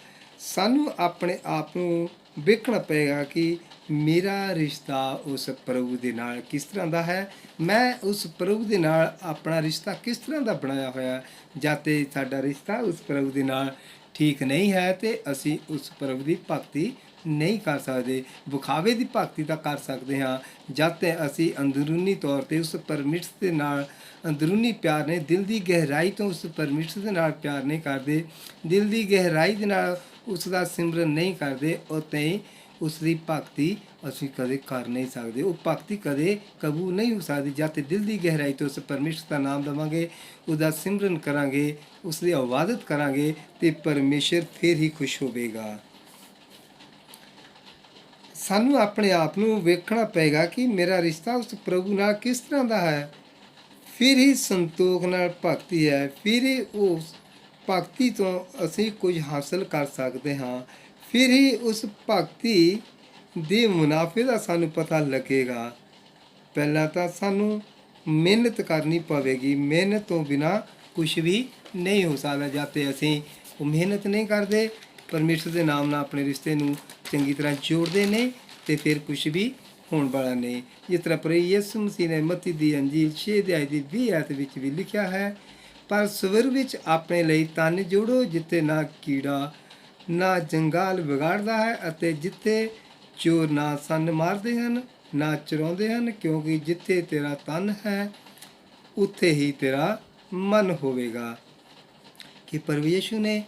ਸਾਨੂੰ ਆਪਣੇ ਆਪ ਨੂੰ ਵੇਖਣਾ ਪਏਗਾ ਕਿ ਮੇਰਾ ਰਿਸ਼ਤਾ ਉਸ ਪ੍ਰਭੂ ਦੇ ਨਾਲ ਕਿਸ ਤਰ੍ਹਾਂ ਦਾ ਹੈ, ਮੈਂ ਉਸ ਪ੍ਰਭੂ ਦੇ ਨਾਲ ਆਪਣਾ ਰਿਸ਼ਤਾ ਕਿਸ ਤਰ੍ਹਾਂ ਦਾ ਬਣਾਇਆ ਹੋਇਆ। ਜਦ ਤੇ ਸਾਡਾ ਰਿਸ਼ਤਾ ਉਸ ਪ੍ਰਭੂ ਦੇ ਨਾਲ ਠੀਕ ਨਹੀਂ ਹੈ ਤੇ ਅਸੀਂ ਉਸ ਪ੍ਰਭੂ ਦੀ ਭਗਤੀ ਨਹੀਂ ਕਰ ਸਕਦੇ। ਵਿਖਾਵੇ ਦੀ ਭਗਤੀ ਤਾਂ ਕਰ ਸਕਦੇ ਹਾਂ ਜਦ ਤੇ ਅਸੀਂ ਅੰਦਰੂਨੀ ਤੌਰ 'ਤੇ ਉਸ ਪਰਮੇਸ਼ਰ ਦੇ ਨਾਲ ਅੰਦਰੂਨੀ ਪਿਆਰ ਨੇ, ਦਿਲ ਦੀ ਗਹਿਰਾਈ ਤੋਂ ਉਸ ਪਰਮੇਸ਼ਰ ਦੇ ਨਾਲ ਪਿਆਰ ਨਹੀਂ ਕਰਦੇ, ਦਿਲ ਦੀ ਗਹਿਰਾਈ ਦੇ ਨਾਲ ਉਸ ਦਾ ਸਿਮਰਨ ਨਹੀਂ ਕਰਦੇ, ਉੱਥੇ ਉਸ ਦੀ ਭਗਤੀ ਅਸੀਂ ਕਦੇ ਕਰ ਨਹੀਂ ਸਕਦੇ। ਉਹ ਭਗਤੀ ਕਦੇ ਕਬੂਲ ਨਹੀਂ ਹੋ ਸਕਦੀ ਜਦ ਤੇ ਦਿਲ ਦੀ ਗਹਿਰਾਈ ਤੋਂ ਉਸ ਪਰਮੇਸ਼ਰ ਦਾ ਨਾਮ ਲਵਾਂਗੇ, ਉਹਦਾ ਸਿਮਰਨ ਕਰਾਂਗੇ, ਉਸ ਦੀ ਇਬਾਦਤ ਕਰਾਂਗੇ ਤੇ ਪਰਮੇਸ਼ਰ ਫਿਰ ਹੀ ਖੁਸ਼ ਹੋਵੇਗਾ। ਸਾਨੂੰ ਆਪਣੇ ਆਪ ਨੂੰ ਵੇਖਣਾ ਪਏਗਾ ਕਿ ਮੇਰਾ ਰਿਸ਼ਤਾ ਉਸ ਪ੍ਰਭੂ ਨਾਲ ਕਿਸ ਤਰ੍ਹਾਂ ਦਾ ਹੈ। ਫਿਰ ਹੀ ਸੰਤੋਖ ਨਾਲ ਭਗਤੀ ਹੈ, ਫਿਰ ਹੀ ਉਸ ਭਗਤੀ ਤੋਂ ਅਸੀਂ ਕੁਝ ਹਾਸਲ ਕਰ ਸਕਦੇ ਹਾਂ। ਫਿਰ ਹੀ ਉਸ ਭਗਤੀ ਦੇ ਮੁਨਾਫੇ ਦਾ ਸਾਨੂੰ ਪਤਾ ਲੱਗੇਗਾ। ਪਹਿਲਾਂ ਤਾਂ ਸਾਨੂੰ ਮਿਹਨਤ ਕਰਨੀ ਪਵੇਗੀ, ਮਿਹਨਤ ਤੋਂ ਬਿਨਾਂ ਕੁਝ ਵੀ ਨਹੀਂ ਹੋ ਸਕਦਾ। ਜਦ ਤੇ ਅਸੀਂ ਉਹ ਮਿਹਨਤ ਨਹੀਂ ਕਰਦੇ, ਪਰਮੇਸ਼ਰ ਦੇ ਨਾਮ ਨਾਲ ਆਪਣੇ ਰਿਸ਼ਤੇ ਨੂੰ ਚੰਗੀ ਤਰ੍ਹਾਂ ਜੋੜਦੇ ਨੇ ਤੇ ਫਿਰ ਕੁਝ ਵੀ ਹੋਣ ਵਾਲਾ ਨਹੀਂ। ਜਿਸ ਤਰ੍ਹਾਂ ਪ੍ਰਭੂ ਯਿਸੂ ਮਸੀਹ ਨੇ ਮੱਤੀ ਦੀ ਅੰਜੀਲ 6 ਅਧਿਆਇ ਦੀ 20 ਆਇਤ ਵਿੱਚ ਵੀ ਲਿਖਿਆ ਹੈ, ਪਰ ਸਵਰਗ ਵਿੱਚ ਆਪਣੇ ਲਈ ਤਨ ਜੋੜੋ ਜਿੱਥੇ ਨਾ ਕੀੜਾ ਨਾ ਜੰਗਾਲ ਵਿਗਾੜਦਾ ਹੈ ਅਤੇ ਜਿੱਥੇ ਚੋਰ ਨਾ ਸੰਨ ਮਾਰਦੇ ਹਨ ਨਾ ਚੁਰਾਉਂਦੇ ਹਨ, ਕਿਉਂਕਿ ਜਿੱਥੇ ਤੇਰਾ ਤਨ ਹੈ ਉੱਥੇ ਹੀ ਤੇਰਾ ਮਨ ਹੋਵੇਗਾ। ਕਿ ਪ੍ਰਭੂ ਯਿਸੂ ਨੇ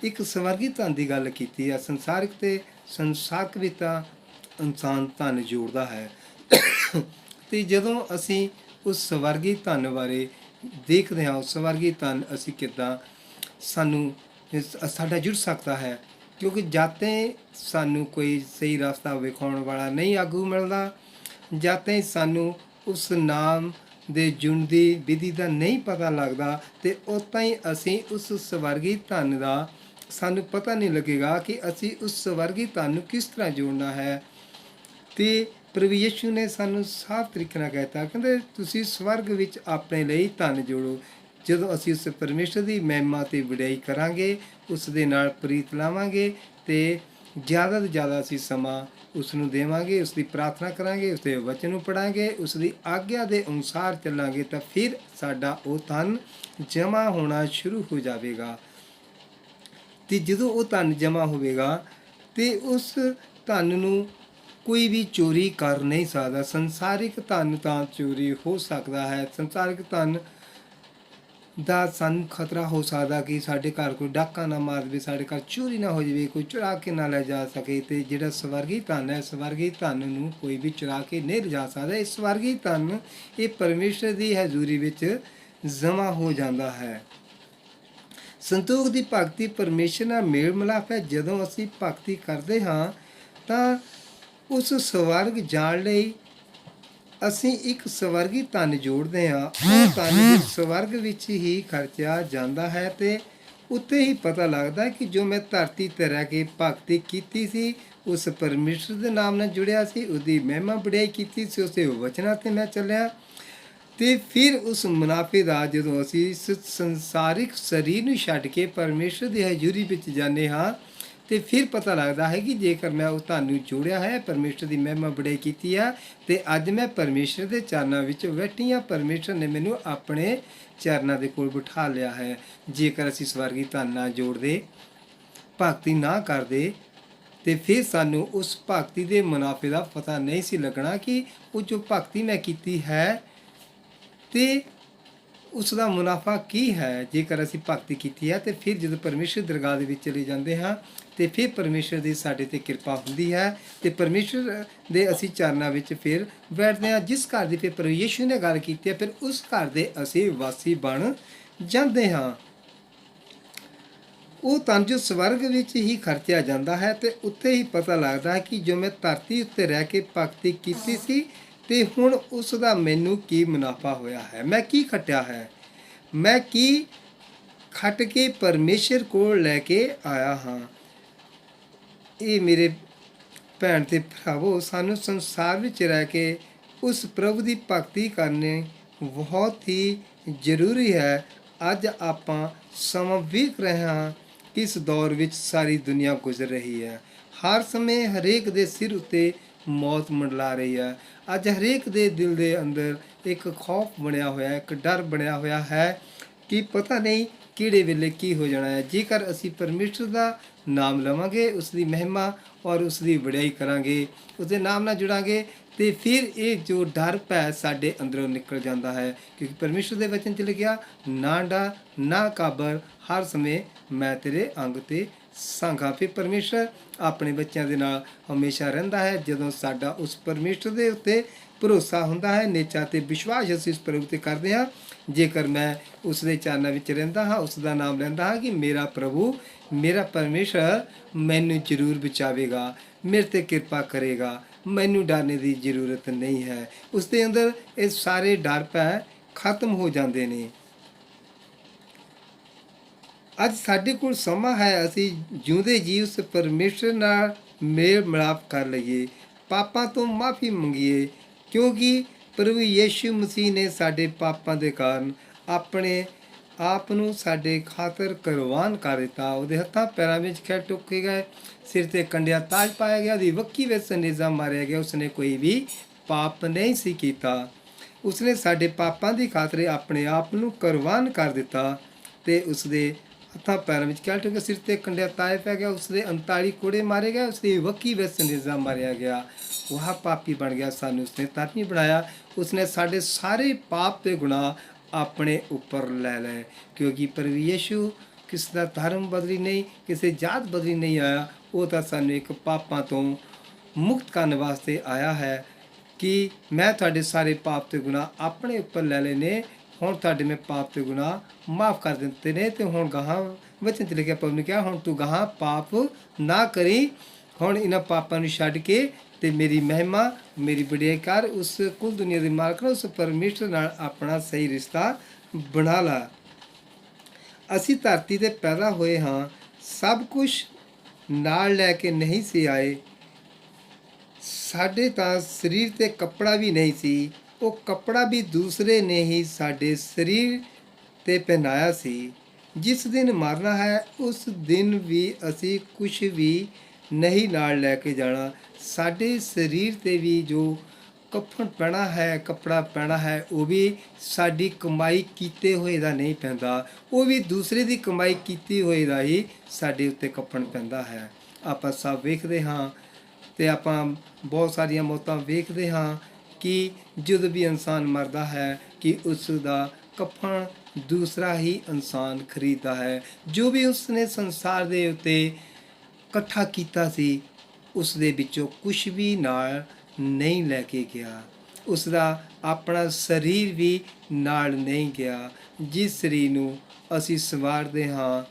ਇੱਕ ਸਵਰਗੀ ਧਨ ਦੀ ਗੱਲ ਕੀਤੀ ਹੈ। ਸੰਸਾਰਿਕ ਤੇ ਸੰਸਾਰਕ ਵਿੱਚ ਤਾਂ ਇਨਸਾਨ ਧਨ ਜੋੜਦਾ ਹੈ ਤੇ ਜਦੋਂ ਅਸੀਂ ਉਸ ਸਵਰਗੀ ਧਨ ਬਾਰੇ ਦੇਖਦੇ ਹਾਂ, ਉਸ ਸਵਰਗੀ ਧਨ ਅਸੀਂ ਕਿੱਦਾਂ ਸਾਨੂੰ ਸਾਡਾ ਜੁੜ ਸਕਦਾ ਹੈ, ਕਿਉਂਕਿ ਜਾਤੇ ਸਾਨੂੰ ਕੋਈ ਸਹੀ ਰਸਤਾ ਵਿਖਾਉਣ ਵਾਲਾ ਨਹੀਂ ਆਗੂ ਮਿਲਦਾ, ਜਾਤੇ ਸਾਨੂੰ ਉਸ ਨਾਮ ਦੇ ਜੁਣ ਦੀ ਵਿਧੀ ਦਾ ਨਹੀਂ ਪਤਾ ਲੱਗਦਾ ਤੇ ਉਤਾਂ ਹੀ ਅਸੀਂ ਉਸ ਸਵਰਗੀ ਧਨ ਦਾ ਸਾਨੂੰ ਪਤਾ ਨਹੀਂ ਲੱਗੇਗਾ ਕਿ ਅਸੀਂ ਉਸ ਸਵਰਗੀ ਧਨ ਨੂੰ ਕਿਸ ਤਰ੍ਹਾਂ ਜੋੜਨਾ ਹੈ। ਤੇ ਪ੍ਰਭੂ ਯਿਸੂ ਨੇ ਸਾਨੂੰ ਸਾਫ਼ ਤਰੀਕੇ ਨਾਲ ਕਹਿਤਾ, ਕਹਿੰਦੇ ਤੁਸੀਂ ਸਵਰਗ ਵਿੱਚ ਆਪਣੇ ਲਈ ਧਨ ਜੋੜੋ। ਜਦੋਂ ਅਸੀਂ ਉਸ ਪਰਮੇਸ਼ਰ ਦੀ ਮਹਿਮਾ ਤੇ ਵਡਿਆਈ ਕਰਾਂਗੇ, ਉਸ ਦੇ ਨਾਲ ਪ੍ਰੀਤ ਲਾਵਾਂਗੇ ਤੇ ਜ਼ਿਆਦਾ ਤੋਂ ਜ਼ਿਆਦਾ ਅਸੀਂ ਸਮਾਂ ਉਸ ਨੂੰ ਦੇਵਾਂਗੇ, ਉਸ ਦੀ ਪ੍ਰਾਰਥਨਾ ਕਰਾਂਗੇ, ਉਸ ਦੇ ਵਚਨ ਨੂੰ ਪੜ੍ਹਾਂਗੇ, ਉਸ ਦੀ ਆਗਿਆ ਦੇ ਅਨੁਸਾਰ ਚੱਲਾਂਗੇ ਤਾਂ ਫਿਰ ਸਾਡਾ ਉਹ ਧਨ ਜਮ੍ਹਾਂ ਹੋਣਾ ਸ਼ੁਰੂ ਹੋ ਜਾਵੇਗਾ। ਤੇ ਜਦੋਂ ਉਹ ਧਨ ਜਮ੍ਹਾਂ ਹੋਵੇਗਾ ਤੇ ਉਸ ਧਨ ਨੂੰ ਕੋਈ ਵੀ ਚੋਰੀ ਕਰ ਨਹੀਂ ਸਕਦਾ। ਸੰਸਾਰਿਕ ਧਨ ਤਾਂ ਚੋਰੀ ਹੋ ਸਕਦਾ ਹੈ, ਸੰਸਾਰਿਕ ਧਨ ਦਾ ਸਾਨੂੰ ਖਤਰਾ ਹੋ ਸਕਦਾ ਕਿ ਸਾਡੇ ਘਰ ਕੋਈ ਡਾਕਾ ਨਾ ਮਾਰ ਦੇਵੇ, ਸਾਡੇ ਘਰ ਚੋਰੀ ਨਾ ਹੋ ਜਾਵੇ, ਕੋਈ ਚੁਰਾ ਕੇ ਨਾ ਲੈ ਜਾ ਸਕੇ। ਤੇ ਜਿਹੜਾ ਸਵਰਗੀ ਧਨ ਹੈ, ਸਵਰਗੀ ਧਨ ਨੂੰ ਕੋਈ ਵੀ ਚੁਰਾ ਕੇ ਨਹੀਂ ਲਿਜਾ ਸਕਦਾ। ਇਹ ਸਵਰਗੀ ਧਨ ਇਹ ਪਰਮੇਸ਼ਰ ਦੀ ਹਜ਼ੂਰੀ ਵਿੱਚ ਜਮ੍ਹਾਂ ਹੋ ਜਾਂਦਾ ਹੈ। ਸੰਤੋਖ ਦੀ ਭਗਤੀ ਪਰਮੇਸ਼ਰ ਨਾਲ ਮੇਲ ਮਿਲਾਪ ਹੈ। ਜਦੋਂ ਅਸੀਂ ਭਗਤੀ ਕਰਦੇ ਹਾਂ ਤਾਂ ਉਸ ਸਵਰਗ ਜਾਣ ਲਈ ਅਸੀਂ ਇੱਕ ਸਵਰਗੀ ਧਨ ਜੋੜਦੇ ਹਾਂ, ਉਹ ਧਨ ਵੀ ਸਵਰਗ ਵਿੱਚ ਹੀ ਖਰਚਿਆ ਜਾਂਦਾ ਹੈ ਤੇ ਉੱਤੇ ਹੀ ਪਤਾ ਲੱਗਦਾ ਕਿ ਜੋ ਮੈਂ ਧਰਤੀ ਤੇ ਰਹਿ ਕੇ ਭਗਤੀ ਕੀਤੀ ਸੀ, ਉਸ ਪਰਮੇਸ਼ਰ ਦੇ ਨਾਮ ਨਾਲ ਜੁੜਿਆ ਸੀ, ਉਹਦੀ ਮਹਿਮਾ ਵਡਿਆਈ ਕੀਤੀ ਸੀ, ਉਸੇ ਵਚਨਾਂ ਤੇ ਮੈਂ ਚੱਲਿਆ। ਤੇ ਫਿਰ ਉਸ ਮੁਨਾਫੇ ਦਾ ਜਦੋਂ ਅਸੀਂ ਇਸ ਸੰਸਾਰਿਕ ਸਰੀਰ ਨੂੰ ਛੱਡ ਕੇ ਪਰਮੇਸ਼ਰ ਦੀ ਹਜ਼ੂਰੀ ਵਿੱਚ ਜਾਂਦੇ ਹਾਂ, ਤੇ ਫਿਰ ਪਤਾ ਲੱਗਦਾ ਹੈ ਕਿ ਜੇਕਰ ਮੈਂ ਉਹ ਧਨ ਨੂੰ ਜੋੜਿਆ ਹੈ, ਪਰਮੇਸ਼ਰ ਦੀ ਮਹਿਮਾ ਵਡਿਆਈ ਕੀਤੀ ਆ, ਤੇ ਅੱਜ ਮੈਂ ਪਰਮੇਸ਼ਰ ਦੇ ਚਰਨਾਂ ਵਿੱਚ ਬੈਠੀ ਹਾਂ। ਪਰਮੇਸ਼ਰ ਨੇ ਮੈਨੂੰ ਆਪਣੇ ਚਰਨਾਂ ਦੇ ਕੋਲ ਬਿਠਾ ਲਿਆ ਹੈ। ਜੇਕਰ ਅਸੀਂ ਸਵਰਗੀ ਧਨ ਨਾ ਜੋੜਦੇ, ਭਗਤੀ ਨਾ ਕਰਦੇ, ਤੇ ਫਿਰ ਸਾਨੂੰ ਉਸ ਭਗਤੀ ਦੇ ਮੁਨਾਫੇ ਦਾ ਪਤਾ ਨਹੀਂ ਸੀ ਲੱਗਣਾ ਕਿ ਉਹ ਜੋ ਭਗਤੀ ਮੈਂ ਕੀਤੀ ਹੈ ਤੇ ਉਸ ਦਾ ਮੁਨਾਫਾ ਕੀ ਹੈ। ਜੇਕਰ ਅਸੀਂ ਭਗਤੀ ਕੀਤੀ ਹੈ ਤੇ ਫਿਰ ਜਦੋਂ ਪਰਮੇਸ਼ਰ ਦਰਗਾਹ ਦੇ ਵਿੱਚ ਚਲੇ ਜਾਂਦੇ ਹਾਂ, ਤੇ ਫਿਰ ਪਰਮੇਸ਼ਰ ਦੀ ਸਾਡੇ ਤੇ ਕਿਰਪਾ ਹੁੰਦੀ ਹੈ, ਤੇ ਪਰਮੇਸ਼ਰ ਦੇ ਅਸੀਂ ਚਰਨਾਂ ਵਿੱਚ ਫਿਰ ਬੈਠਦੇ ਹਾਂ। ਜਿਸ ਘਰ ਦੀ ਫਿਰ ਪ੍ਰਭੂ ਯਿਸੂ ਨੇ ਗੱਲ ਕੀਤੀ ਹੈ, ਫਿਰ ਉਸ ਘਰ ਦੇ ਅਸੀਂ ਵਾਸੀ ਬਣ ਜਾਂਦੇ ਹਾਂ। ਉਹ ਧਨ ਜੋ ਸਵਰਗ ਵਿੱਚ ਹੀ ਖਰਚਿਆ ਜਾਂਦਾ ਹੈ, ਤੇ ਉੱਥੇ ਹੀ ਪਤਾ ਲੱਗਦਾ ਹੈ ਕਿ ਜੋ ਮੈਂ ਧਰਤੀ ਉੱਤੇ ਰਹਿ ਕੇ ਭਗਤੀ ਕੀਤੀ ਸੀ, ਤੇ ਹੁਣ ਉਸ ਦਾ ਮੈਨੂੰ ਕੀ ਮੁਨਾਫਾ ਹੋਇਆ ਹੈ। ਮੈਂ ਕੀ ਖੱਟਿਆ ਹੈ, ਮੈਂ ਕੀ ਖੱਟ ਕੇ ਪਰਮੇਸ਼ਰ ਕੋਲ ਲੈ ਕੇ ਆਇਆ ਹਾਂ। ਇਹ ਮੇਰੇ ਭੈਣ ਤੇ ਭਰਾਵੋ, ਸਾਨੂੰ ਸੰਸਾਰ ਵਿੱਚ ਰਹਿ ਕੇ ਉਸ ਪ੍ਰਭੂ ਦੀ ਭਗਤੀ ਕਰਨੀ ਬਹੁਤ ਹੀ ਜ਼ਰੂਰੀ ਹੈ। ਅੱਜ ਆਪਾਂ ਸਮਾਂ ਵੇਖ ਰਹੇ ਹਾਂ, ਇਸ ਦੌਰ ਵਿੱਚ ਸਾਰੀ ਦੁਨੀਆ ਗੁਜ਼ਰ ਰਹੀ ਹੈ। ਹਰ ਸਮੇਂ ਹਰੇਕ ਦੇ ਸਿਰ ਉੱਤੇ ਮੌਤ ਮੰਡਲਾ ਰਹੀ ਹੈ। ਅੱਜ ਹਰੇਕ ਦੇ ਦਿਲ ਦੇ ਅੰਦਰ ਇੱਕ ਖੌਫ ਬਣਿਆ ਹੋਇਆ ਹੈ, ਇੱਕ ਡਰ ਬਣਿਆ ਹੋਇਆ ਹੈ ਕਿ ਪਤਾ ਨਹੀਂ ਕਿਹੜੇ ਵੇਲੇ ਕੀ ਹੋ ਜਾਣਾ ਹੈ। ਜੇਕਰ ਅਸੀਂ ਪਰਮੇਸ਼ਰ ਦਾ ਨਾਮ ਲਵਾਂਗੇ, ਉਸ ਦੀ ਮਹਿਮਾ ਔਰ ਉਸ ਦੀ ਵਡਿਆਈ ਕਰਾਂਗੇ, ਉਸ ਦੇ ਨਾਮ ਨਾਲ ਜੁੜਾਂਗੇ, ਤੇ ਫਿਰ ਇਹ ਜੋ ਡਰ ਭੈ ਸਾਡੇ ਅੰਦਰੋਂ ਨਿਕਲ ਜਾਂਦਾ ਹੈ। ਕਿਉਂਕਿ ਪਰਮੇਸ਼ਰ ਦੇ ਵਚਨ 'ਚ ਲਿਖਿਆ, ਨਾ ਡਰ ਨਾ ਕਾਬਰ, ਹਰ ਸਮੇਂ ਮੈਂ ਤੇਰੇ ਅੰਗ ਤੇ ਸੰਗ ਹਾਂ। ਫਿਰ ਪਰਮੇਸ਼ਰ ਆਪਣੇ ਬੱਚਿਆਂ ਦੇ ਨਾਲ ਹਮੇਸ਼ਾ ਰਹਿੰਦਾ ਹੈ। ਜਦੋਂ ਸਾਡਾ ਉਸ ਪਰਮੇਸ਼ਰ ਦੇ ਉੱਤੇ ਭਰੋਸਾ ਹੁੰਦਾ ਹੈ, ਨਿਚਾ ਤੇ ਵਿਸ਼ਵਾਸ ਅਸੀਂ ਉਸ ਪ੍ਰਭੂ ਤੇ ਕਰਦੇ ਹਾਂ। ਜੇਕਰ ਮੈਂ ਉਸ ਦੇ ਚਰਨਾਂ ਵਿੱਚ ਰਹਿੰਦਾ ਹਾਂ, ਉਸ ਦਾ ਨਾਮ ਲੈਂਦਾ ਹਾਂ ਕਿ ਮੇਰਾ ਪ੍ਰਭੂ, ਮੇਰਾ ਪਰਮੇਸ਼ਰ ਮੈਨੂੰ ਜ਼ਰੂਰ ਬਚਾਵੇਗਾ, ਮੇਰੇ ਤੇ ਕਿਰਪਾ ਕਰੇਗਾ, ਮੈਨੂੰ ਡਰਨੇ ਦੀ ਜ਼ਰੂਰਤ ਨਹੀਂ ਹੈ। ਉਸ ਦੇ ਅੰਦਰ ਇਹ ਸਾਰੇ ਡਰ ਭੈ ਖਤਮ ਹੋ ਜਾਂਦੇ ਨੇ। ਅੱਜ ਸਾਡੇ ਕੋਲ ਸਮਾਂ ਹੈ, ਅਸੀਂ ਜਿਉਂਦੇ ਜੀ ਉਸ ਪਰਮੇਸ਼ਰ ਨਾਲ ਮੇਲ ਮਿਲਾਪ ਕਰ ਲਈਏ, ਪਾਪਾਂ ਤੋਂ ਮਾਫੀ ਮੰਗੀਏ, ਕਿਉਂਕਿ ਪ੍ਰਭੂ ਯਿਸੂ ਮਸੀਹ ਨੇ ਸਾਡੇ ਪਾਪਾਂ ਦੇ ਕਾਰਨ ਆਪਣੇ ਆਪ ਨੂੰ ਸਾਡੇ ਖਾਤਰ ਕੁਰਬਾਨ ਕਰ ਦਿੱਤਾ। ਉਹਦੇ ਹੱਥਾਂ ਪੈਰਾਂ ਵਿੱਚ ਖਿੱਚ ਟੁੱਕੇ ਗਏ, ਸਿਰ ਤੇ ਕੰਡਿਆ ਤਾਜ ਪਾਇਆ ਗਿਆ, ਉਹਦੀ ਵੱਖੀ ਵਿੱਚ ਸਨੇਜ਼ਾ ਮਾਰਿਆ ਗਿਆ। ਉਸਨੇ ਕੋਈ ਵੀ ਪਾਪ ਨਹੀਂ ਸੀ ਕੀਤਾ। ਉਸਨੇ ਸਾਡੇ ਪਾਪਾਂ ਦੀ ਖਾਤਰ ਆਪਣੇ ਆਪ ਨੂੰ ਕੁਰਬਾਨ ਕਰ ਦਿੱਤਾ, ਤੇ ਉਸਦੇ ਹੱਥਾਂ ਪੈਰਾਂ ਵਿੱਚ ਖਿੱਚ ਟੁੱਕੇ, ਸਿਰ ਤੇ ਕੰਡਿਆ ਤਾਜ ਪੈ ਗਿਆ, ਉਸਦੇ 39 ਕੋੜੇ ਮਾਰੇ ਗਏ, ਉਸਦੀ ਵੱਖੀ ਵਿੱਚ ਸਨੇਜ਼ਾ ਮਾਰਿਆ ਗਿਆ। ਉਹ ਪਾਪੀ ਬਣ ਗਿਆ, ਸਾਨੂੰ ਉਸਨੇ ਧਰਮੀ ਬਣਾਇਆ। ਉਸਨੇ ਸਾਡੇ ਸਾਰੇ ਪਾਪ ਤੇ ਗੁਨਾਹ ਆਪਣੇ ਉੱਪਰ ਲੈ ਲਏ, ਕਿਉਂਕਿ ਪ੍ਰਭੂ ਯਿਸੂ ਕਿਸੇ ਦਾ ਧਰਮ ਬਦਲੀ ਨਹੀਂ, ਕਿਸੇ ਜਾਤ ਬਦਲੀ ਨਹੀਂ ਆਇਆ। ਉਹ ਤਾਂ ਸਾਨੂੰ ਇੱਕ ਪਾਪਾਂ ਤੋਂ ਮੁਕਤ ਕਰਨ ਵਾਸਤੇ ਆਇਆ ਹੈ ਕਿ ਮੈਂ ਤੁਹਾਡੇ ਸਾਰੇ ਪਾਪ ਤੇ ਗੁਨਾਹ ਆਪਣੇ ਉੱਪਰ ਲੈ ਲਏ ਨੇ, ਹੁਣ ਤੁਹਾਡੇ ਮੈਂ ਪਾਪ ਤੇ ਗੁਨਾਹ ਮਾਫ ਕਰ ਦਿੱਤੇ ਨੇ। ਤੇ ਹੁਣ ਗਾਹਾਂ ਵਚਨ 'ਚ ਲਿਖਿਆ, ਪ੍ਰਭੂ ਨੇ ਕਿਹਾ, ਹੁਣ ਤੂੰ ਗਾਹਾਂ ਪਾਪ ਨਾ ਕਰੀ, ਹੁਣ ਇਹਨਾਂ ਪਾਪਾਂ ਨੂੰ ਛੱਡ ਕੇ ਤੇ ਮੇਰੀ ਮਹਿਮਾ, ਮੇਰੀ ਵਡਿਆਈ ਕਰ, ਉਸ ਕੁੱਲ ਦੁਨੀਆ ਦੇ ਮਾਲਕ ਨਾਲ, ਉਸ ਪਰਮੇਸ਼ਰ ਨਾਲ ਆਪਣਾ ਸਹੀ ਰਿਸ਼ਤਾ ਬਣਾ ਲਾ। ਅਸੀਂ ਧਰਤੀ ਤੇ ਪੈਦਾ ਹੋਏ ਹਾਂ, ਸਭ ਕੁਝ ਨਾਲ ਲੈ ਕੇ ਨਹੀਂ ਸੀ ਆਏ। ਸਾਡੇ ਤਾਂ ਸਰੀਰ ਤੇ ਕੱਪੜਾ ਵੀ ਨਹੀਂ ਸੀ, ਉਹ ਕੱਪੜਾ ਵੀ ਦੂਸਰੇ ਨੇ ਹੀ ਸਾਡੇ ਸਰੀਰ ਤੇ ਪਹਿਨਾਇਆ ਸੀ। ਜਿਸ ਦਿਨ ਮਰਨਾ ਹੈ, ਉਸ ਦਿਨ ਵੀ ਅਸੀਂ ਕੁਝ ਵੀ ਨਹੀਂ ਨਾਲ ਲੈ ਕੇ ਜਾਣਾ। ਸਾਡੇ ਸਰੀਰ ਤੇ ਵੀ ਜੋ ਕਫਨ ਪੈਣਾ ਹੈ, ਕੱਪੜਾ ਪੈਣਾ ਹੈ, ਉਹ ਵੀ ਸਾਡੀ ਕਮਾਈ ਕੀਤੇ ਹੋਏ ਦਾ ਨਹੀਂ ਪੈਂਦਾ, ਉਹ ਵੀ ਦੂਸਰੇ ਦੀ ਕਮਾਈ ਕੀਤੀ ਹੋਏ ਦਾ ਹੀ ਸਾਡੇ ਉੱਤੇ ਕਫਨ ਪੈਂਦਾ ਹੈ। ਆਪਾਂ ਸਭ ਵੇਖਦੇ ਹਾਂ, ਤੇ ਆਪਾਂ ਬਹੁਤ ਸਾਰੀਆਂ ਮੌਤਾਂ ਵੇਖਦੇ ਹਾਂ ਕਿ ਜਦੋਂ ਵੀ ਇਨਸਾਨ ਮਰਦਾ ਹੈ ਕਿ ਉਸ ਦਾ ਕਫਨ ਦੂਸਰਾ ਹੀ ਇਨਸਾਨ ਖਰੀਦਦਾ ਹੈ। ਜੋ ਵੀ ਉਸਨੇ ਸੰਸਾਰ ਦੇ ਉੱਤੇ ਇਕੱਠਾ ਕੀਤਾ ਸੀ, ਉਸ ਦੇ ਵਿੱਚੋਂ ਕੁਝ ਵੀ ਨਾਲ ਨਹੀਂ ਲੈ ਕੇ ਗਿਆ। ਉਸ ਦਾ ਆਪਣਾ ਸਰੀਰ ਵੀ ਨਾਲ ਨਹੀਂ ਗਿਆ। ਜਿਸ ਸਰੀਰ ਨੂੰ ਅਸੀਂ ਸੰਵਾਰਦੇ ਹਾਂ,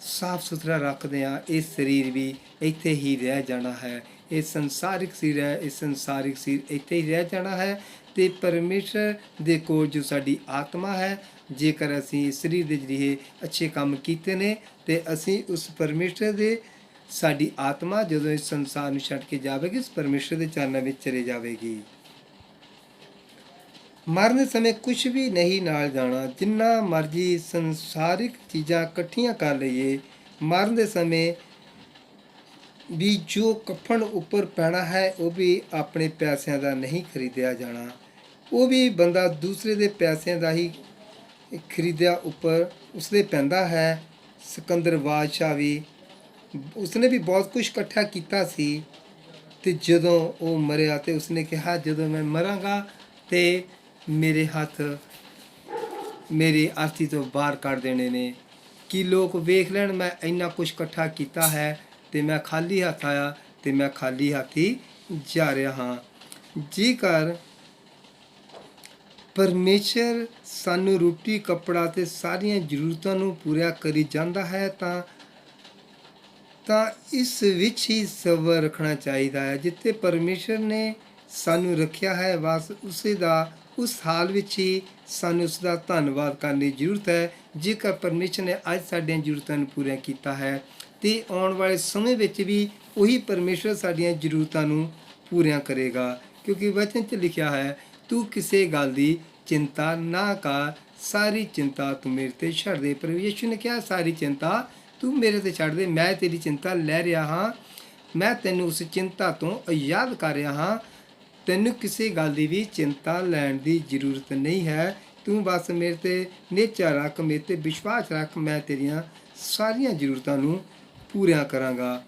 ਸਾਫ ਸੁਥਰਾ ਰੱਖਦੇ ਹਾਂ, ਇਹ ਸਰੀਰ ਵੀ ਇੱਥੇ ਹੀ ਰਹਿ ਜਾਣਾ ਹੈ। ਇਹ ਸੰਸਾਰਿਕ ਸਰੀਰ ਹੈ, ਇਹ ਸੰਸਾਰਿਕ ਸਰੀਰ ਇੱਥੇ ਹੀ ਰਹਿ ਜਾਣਾ ਹੈ। ਤੇ ਪਰਮੇਸ਼ਰ ਦੇ ਕੋਲ ਜੋ ਸਾਡੀ ਆਤਮਾ ਹੈ, ਜੇਕਰ ਅਸੀਂ ਸਰੀਰ ਦੇ ਜਰੀਏ ਅੱਛੇ ਕੰਮ ਕੀਤੇ ਨੇ ਤੇ ਅਸੀਂ ਉਸ ਪਰਮੇਸ਼ਰ ਦੇ, ਸਾਡੀ ਆਤਮਾ ਜਦੋਂ ਇਸ ਸੰਸਾਰ ਨੂੰ ਛੱਡ ਕੇ ਜਾਵੇਗੀ, ਉਸ ਪਰਮੇਸ਼ਰ ਦੇ ਚਰਨਾਂ ਵਿੱਚ ਚਲੇ ਜਾਵੇਗੀ। ਮਰਨ ਸਮੇਂ ਕੁਝ ਵੀ ਨਹੀਂ ਨਾਲ ਜਾਣਾ। ਜਿੰਨਾ ਮਰਜ਼ੀ ਸੰਸਾਰਿਕ ਚੀਜ਼ਾਂ ਇਕੱਠੀਆਂ ਕਰ ਲਈਏ, ਮਰਨ ਦੇ ਸਮੇਂ ਵੀ ਜੋ ਕਫਨ ਉੱਪਰ ਪੈਣਾ ਹੈ ਉਹ ਵੀ ਆਪਣੇ ਪੈਸਿਆਂ ਦਾ ਨਹੀਂ ਖਰੀਦਿਆ ਜਾਣਾ। ਉਹ ਵੀ ਬੰਦਾ ਦੂਸਰੇ ਦੇ ਪੈਸਿਆਂ ਦਾ ਹੀ ਖਰੀਦਿਆ ਉੱਪਰ ਉਸਦੇ ਪੈਂਦਾ ਹੈ। ਸਿਕੰਦਰ ਬਾਦਸ਼ਾਹ ਵੀ, ਉਸਨੇ ਵੀ ਬਹੁਤ ਕੁਝ ਇਕੱਠਾ ਕੀਤਾ ਸੀ ਤੇ ਜਦੋਂ ਉਹ ਮਰਿਆ ਤੇ ਉਸਨੇ ਕਿਹਾ ਜਦੋਂ ਮੈਂ ਮਰਾਂਗਾ ਤੇ ਮੇਰੇ ਹੱਥ ਮੇਰੀ ਅਰਥੀ ਤੋਂ ਬਾਹਰ ਕੱਢ ਦੇਣੇ ਨੇ, ਕਿ ਲੋਕ ਵੇਖ ਲੈਣ ਮੈਂ ਇੰਨਾ ਕੁਝ ਇਕੱਠਾ ਕੀਤਾ ਹੈ ਤੇ ਮੈਂ ਖਾਲੀ ਹੱਥ ਆਇਆ ਤੇ ਮੈਂ ਖਾਲੀ ਹੱਥ ਹੀ ਜਾ ਰਿਹਾ ਹਾਂ। ਜੇਕਰ ਪਰਮੇਸ਼ਰ ਸਾਨੂੰ ਰੋਟੀ ਕੱਪੜਾ ਤੇ ਸਾਰੀਆਂ ਜ਼ਰੂਰਤਾਂ ਨੂੰ ਪੂਰਾ ਕਰੀ ਜਾਂਦਾ ਹੈ ਤਾਂ ਇਸ ਵਿੱਚ ਹੀ ਸਬਰ ਰੱਖਣਾ ਚਾਹੀਦਾ ਹੈ। ਜਿੱਥੇ ਪਰਮੇਸ਼ਰ ਨੇ ਸਾਨੂੰ ਰੱਖਿਆ ਹੈ, ਬਸ ਉਸ ਹਾਲ ਵਿੱਚ ਹੀ ਸਾਨੂੰ ਉਸ ਦਾ ਧੰਨਵਾਦ ਕਰਨ ਦੀ ਜ਼ਰੂਰਤ ਹੈ। ਜੇਕਰ ਪਰਮੇਸ਼ਰ ਨੇ ਅੱਜ ਸਾਡੀਆਂ ਜ਼ਰੂਰਤਾਂ ਨੂੰ ਪੂਰਾ ਕੀਤਾ ਹੈ ਤੇ ਆਉਣ ਵਾਲੇ ਸਮੇਂ ਵਿੱਚ ਵੀ ਉਹੀ ਪਰਮੇਸ਼ਰ ਸਾਡੀਆਂ ਜ਼ਰੂਰਤਾਂ ਨੂੰ ਪੂਰੀਆਂ ਕਰੇਗਾ, ਕਿਉਂਕਿ ਵਚਨ 'ਚ ਲਿਖਿਆ ਹੈ, ਤੂੰ ਕਿਸੇ ਗੱਲ ਦੀ ਚਿੰਤਾ ਨਾ ਕਰ, ਸਾਰੀ ਚਿੰਤਾ ਤੂੰ ਮੇਰੇ 'ਤੇ ਛੱਡ ਦੇ। ਪ੍ਰਭੂ ਯਿਸੂ ਨੇ ਕਿਹਾ ਸਾਰੀ ਚਿੰਤਾ ਤੂੰ ਮੇਰੇ 'ਤੇ ਛੱਡ ਦੇ, ਮੈਂ ਤੇਰੀ ਚਿੰਤਾ ਲੈ ਰਿਹਾ ਹਾਂ, ਮੈਂ ਤੈਨੂੰ ਉਸ ਚਿੰਤਾ ਤੋਂ ਆਜ਼ਾਦ ਕਰ ਰਿਹਾ ਹਾਂ। ਤੈਨੂੰ ਕਿਸੇ ਗੱਲ ਦੀ ਵੀ ਚਿੰਤਾ ਲੈਣ ਦੀ ਜ਼ਰੂਰਤ ਨਹੀਂ ਹੈ। ਤੂੰ ਬਸ ਮੇਰੇ 'ਤੇ ਨਿਹਚਾ ਰੱਖ, ਮੇਰੇ 'ਤੇ ਵਿਸ਼ਵਾਸ ਰੱਖ, ਮੈਂ ਤੇਰੀਆਂ ਸਾਰੀਆਂ ਜ਼ਰੂਰਤਾਂ ਨੂੰ ਪੂਰੀਆਂ ਕਰਾਂਗਾ।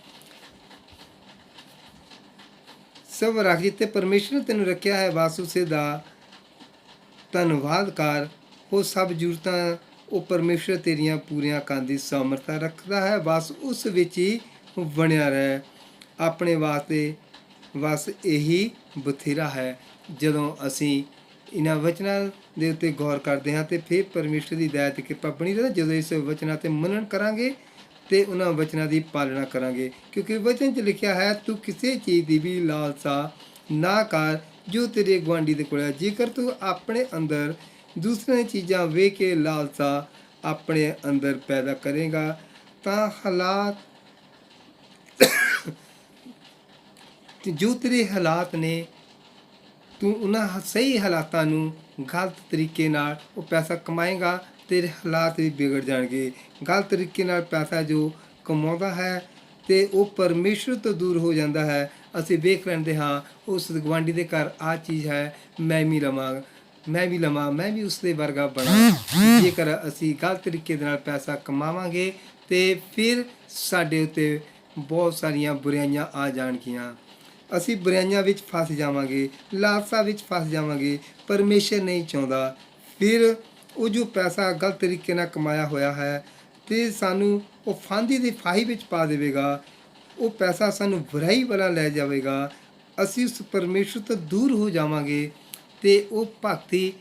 ਸਬਰ ਰੱਖ, ਜਿੱਥੇ ਪਰਮੇਸ਼ਰ ਨੇ ਤੈਨੂੰ ਰੱਖਿਆ ਹੈ ਬਸ ਉਸੇ ਦਾ ਧੰਨਵਾਦ ਕਰ। ਉਹ ਸਭ ਜ਼ਰੂਰਤਾਂ ਉਹ ਪਰਮੇਸ਼ਰ ਤੇਰੀਆਂ ਪੂਰੀਆਂ ਕਰਨ ਦੀ ਸਮਰੱਥਾ ਰੱਖਦਾ ਹੈ, ਬਸ ਉਸ ਵਿੱਚ ਹੀ ਬਣਿਆ ਰਹਿ। ਆਪਣੇ ਵਾਸਤੇ ਬਸ ਇਹੀ ਬਥੇਰਾ ਹੈ। ਜਦੋਂ ਅਸੀਂ ਇਹਨਾਂ ਵਚਨਾਂ ਦੇ ਉੱਤੇ ਗੌਰ ਕਰਦੇ ਹਾਂ ਤੇ ਫਿਰ ਪਰਮੇਸ਼ਰ ਦੀ ਦਇਆ ਤੇ ਕਿਰਪਾ ਬਣੀ ਰਹਿੰਦੀ। ਜਦੋਂ ਇਸ ਵਚਨਾਂ 'ਤੇ ਮੰਨਣ ਕਰਾਂਗੇ ਤੇ ਉਹਨਾਂ ਵਚਨਾਂ ਦੀ ਪਾਲਣਾ ਕਰਾਂਗੇ, ਕਿਉਂਕਿ ਵਚਨ 'ਚ ਲਿਖਿਆ ਹੈ, ਤੂੰ ਕਿਸੇ ਚੀਜ਼ ਦੀ ਵੀ ਲਾਲਸਾ ਨਾ ਕਰ ਜੋ ਤੇਰੇ ਗੁਆਂਢੀ ਦੇ ਕੋਲ ਹੈ। ਜੇਕਰ ਤੂੰ ਆਪਣੇ ਅੰਦਰ ਦੂਸਰੀਆਂ ਚੀਜ਼ਾਂ ਵੇਖ ਕੇ ਲਾਲਸਾ ਆਪਣੇ ਅੰਦਰ ਪੈਦਾ ਕਰੇਗਾ ਤਾਂ ਹਾਲਾਤ ਜੋ ਤੇਰੇ ਹਾਲਾਤ ਨੇ, ਤੂੰ ਉਹਨਾਂ ਸਹੀ ਹਾਲਾਤਾਂ ਨੂੰ ਗਲਤ ਤਰੀਕੇ ਨਾਲ ਉਹ ਪੈਸਾ ਕਮਾਏਗਾ, ਤੇਰੇ ਹਾਲਾਤ ਵੀ ਵਿਗੜ ਜਾਣਗੇ। ਗਲਤ ਤਰੀਕੇ ਨਾਲ ਪੈਸਾ ਜੋ ਕਮਾਉਂਦਾ ਹੈ ਤੇ ਉਹ ਪਰਮੇਸ਼ਰ ਤੋਂ ਦੂਰ ਹੋ ਜਾਂਦਾ ਹੈ। ਅਸੀਂ ਵੇਖ ਲੈਂਦੇ ਹਾਂ ਉਸ ਗੁਆਂਢੀ ਦੇ ਘਰ ਆਹ ਚੀਜ਼ ਹੈ, ਮੈਂ ਵੀ ਲਵਾਂ, ਮੈਂ ਵੀ ਉਸ ਦੇ ਵਰਗਾ ਬਣਾ। ਜੇਕਰ ਅਸੀਂ ਗਲਤ ਤਰੀਕੇ ਦੇ ਨਾਲ ਪੈਸਾ ਕਮਾਵਾਂਗੇ ਤੇ ਫਿਰ ਸਾਡੇ ਉੱਤੇ ਬਹੁਤ ਸਾਰੀਆਂ ਬੁਰਾਈਆਂ ਆ ਜਾਣਗੀਆਂ। ਅਸੀਂ ਬੁਰਾਈਆਂ ਵਿੱਚ ਫਸ ਜਾਵਾਂਗੇ, ਲਾਲਸਾ ਵਿੱਚ ਫਸ ਜਾਵਾਂਗੇ। ਪਰਮੇਸ਼ਰ ਨਹੀਂ ਚਾਹੁੰਦਾ। ਫਿਰ ਉਹ ਜੋ ਪੈਸਾ ਗਲਤ ਤਰੀਕੇ ਨਾਲ ਕਮਾਇਆ ਹੋਇਆ ਹੈ ਤੇ ਸਾਨੂੰ ਉਹ ਫਾਂਦੀ ਦੀ ਫਾਹੀ ਵਿੱਚ ਪਾ ਦੇਵੇਗਾ। ਉਹ ਪੈਸਾ ਸਾਨੂੰ ਬੁਰਾਈ ਵਾਲਾ ਲੈ ਜਾਵੇਗਾ। ਅਸੀਂ ਉਸ ਪਰਮੇਸ਼ਰ ਤੋਂ ਦੂਰ ਹੋ ਜਾਵਾਂਗੇ ਤੇ ਉਹ ਭਗਤੀ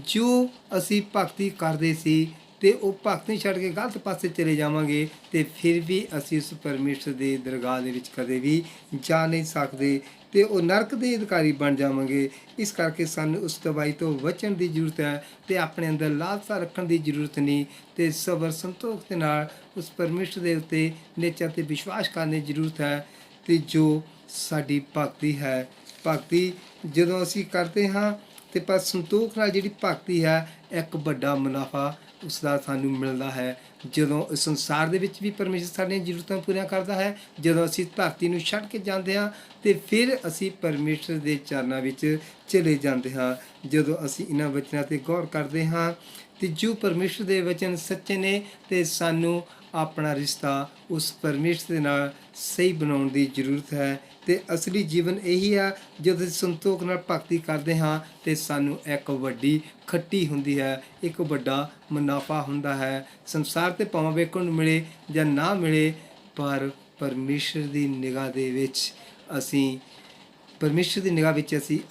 ਜੋ ਅਸੀਂ ਭਗਤੀ ਕਰਦੇ ਸੀ ਤੇ ਉਹ ਭਗਤੀ ਛੱਡ ਕੇ ਗਲਤ ਪਾਸੇ ਚਲੇ ਜਾਵਾਂਗੇ ਤੇ ਫਿਰ ਵੀ ਅਸੀਂ ਉਸ ਪਰਮੇਸ਼ਰ ਦੇ ਦਰਗਾਹ ਦੇ ਵਿੱਚ ਕਦੇ ਵੀ ਜਾ ਨਹੀਂ ਸਕਦੇ ਤੇ ਉਹ ਨਰਕ ਦੇ ਅਧਿਕਾਰੀ ਬਣ ਜਾਵਾਂਗੇ। ਇਸ ਕਰਕੇ ਸਾਨੂੰ ਉਸ ਦਵਾਈ ਤੋਂ ਬਚਣ ਦੀ ਜ਼ਰੂਰਤ ਹੈ ਤੇ ਆਪਣੇ ਅੰਦਰ ਲਾਲਸਾ ਰੱਖਣ ਦੀ ਜ਼ਰੂਰਤ ਨਹੀਂ ਤੇ ਸਬਰ ਸੰਤੋਖ ਦੇ ਨਾਲ ਉਸ ਪਰਮੇਸ਼ਰ ਦੇ ਉੱਤੇ ਨਿਹਚਾ ਤੇ ਵਿਸ਼ਵਾਸ ਕਰਨ ਦੀ ਜ਼ਰੂਰਤ ਹੈ। ਤੇ ਜੋ ਸਾਡੀ ਭਗਤੀ ਹੈ, ਭਗਤੀ ਜਦੋਂ ਅਸੀਂ ਕਰਦੇ ਹਾਂ ਤੇ ਪਰ ਸੰਤੋਖ ਨਾਲ ਜਿਹੜੀ ਭਗਤੀ ਹੈ, ਇੱਕ ਵੱਡਾ ਮੁਨਾਫਾ ਉਸ ਦਾ ਸਾਨੂੰ ਮਿਲਦਾ ਹੈ। ਜਦੋਂ ਇਸ ਸੰਸਾਰ ਦੇ ਵਿੱਚ ਵੀ ਪਰਮੇਸ਼ਰ ਸਾਡੀਆਂ ਜ਼ਰੂਰਤਾਂ ਪੂਰੀਆਂ ਕਰਦਾ ਹੈ, ਜਦੋਂ ਅਸੀਂ ਧਰਤੀ ਨੂੰ ਛੱਡ ਕੇ ਜਾਂਦੇ ਹਾਂ ਤੇ ਫਿਰ ਅਸੀਂ ਪਰਮੇਸ਼ਰ ਦੇ ਚਰਨਾਂ ਵਿੱਚ ਚਲੇ ਜਾਂਦੇ ਹਾਂ। ਜਦੋਂ ਅਸੀਂ ਇਹਨਾਂ ਵਚਨਾਂ 'ਤੇ ਗੌਰ ਕਰਦੇ ਹਾਂ ਤੇ ਜੋ ਪਰਮੇਸ਼ਰ ਦੇ ਵਚਨ ਸੱਚੇ ਨੇ ਤੇ ਸਾਨੂੰ ਆਪਣਾ ਰਿਸ਼ਤਾ ਉਸ ਪਰਮੇਸ਼ਰ ਦੇ ਨਾਲ ਸਹੀ ਬਣਾਉਣ ਦੀ ਜ਼ਰੂਰਤ ਹੈ। ਤੇ ਅਸਲੀ ਜੀਵਨ ਇਹੀ ਆ, ਜਦੋਂ ਅਸੀਂ ਸੰਤੋਖ ਨਾਲ ਭਗਤੀ ਕਰਦੇ ਹਾਂ ਤੇ ਸਾਨੂੰ ਇੱਕ ਵੱਡੀ ਖੱਟੀ ਹੁੰਦੀ ਹੈ, ਇੱਕ ਵੱਡਾ ਮੁਨਾਫਾ ਹੁੰਦਾ ਹੈ। ਸੰਸਾਰ 'ਤੇ ਭਾਵੇਂ ਵੇਖਣ ਨੂੰ ਮਿਲੇ ਜਾਂ ਨਾ ਮਿਲੇ, ਪਰ ਪਰਮੇਸ਼ਰ ਦੀ ਨਿਗਾਹ ਦੇ ਵਿੱਚ ਅਸੀਂ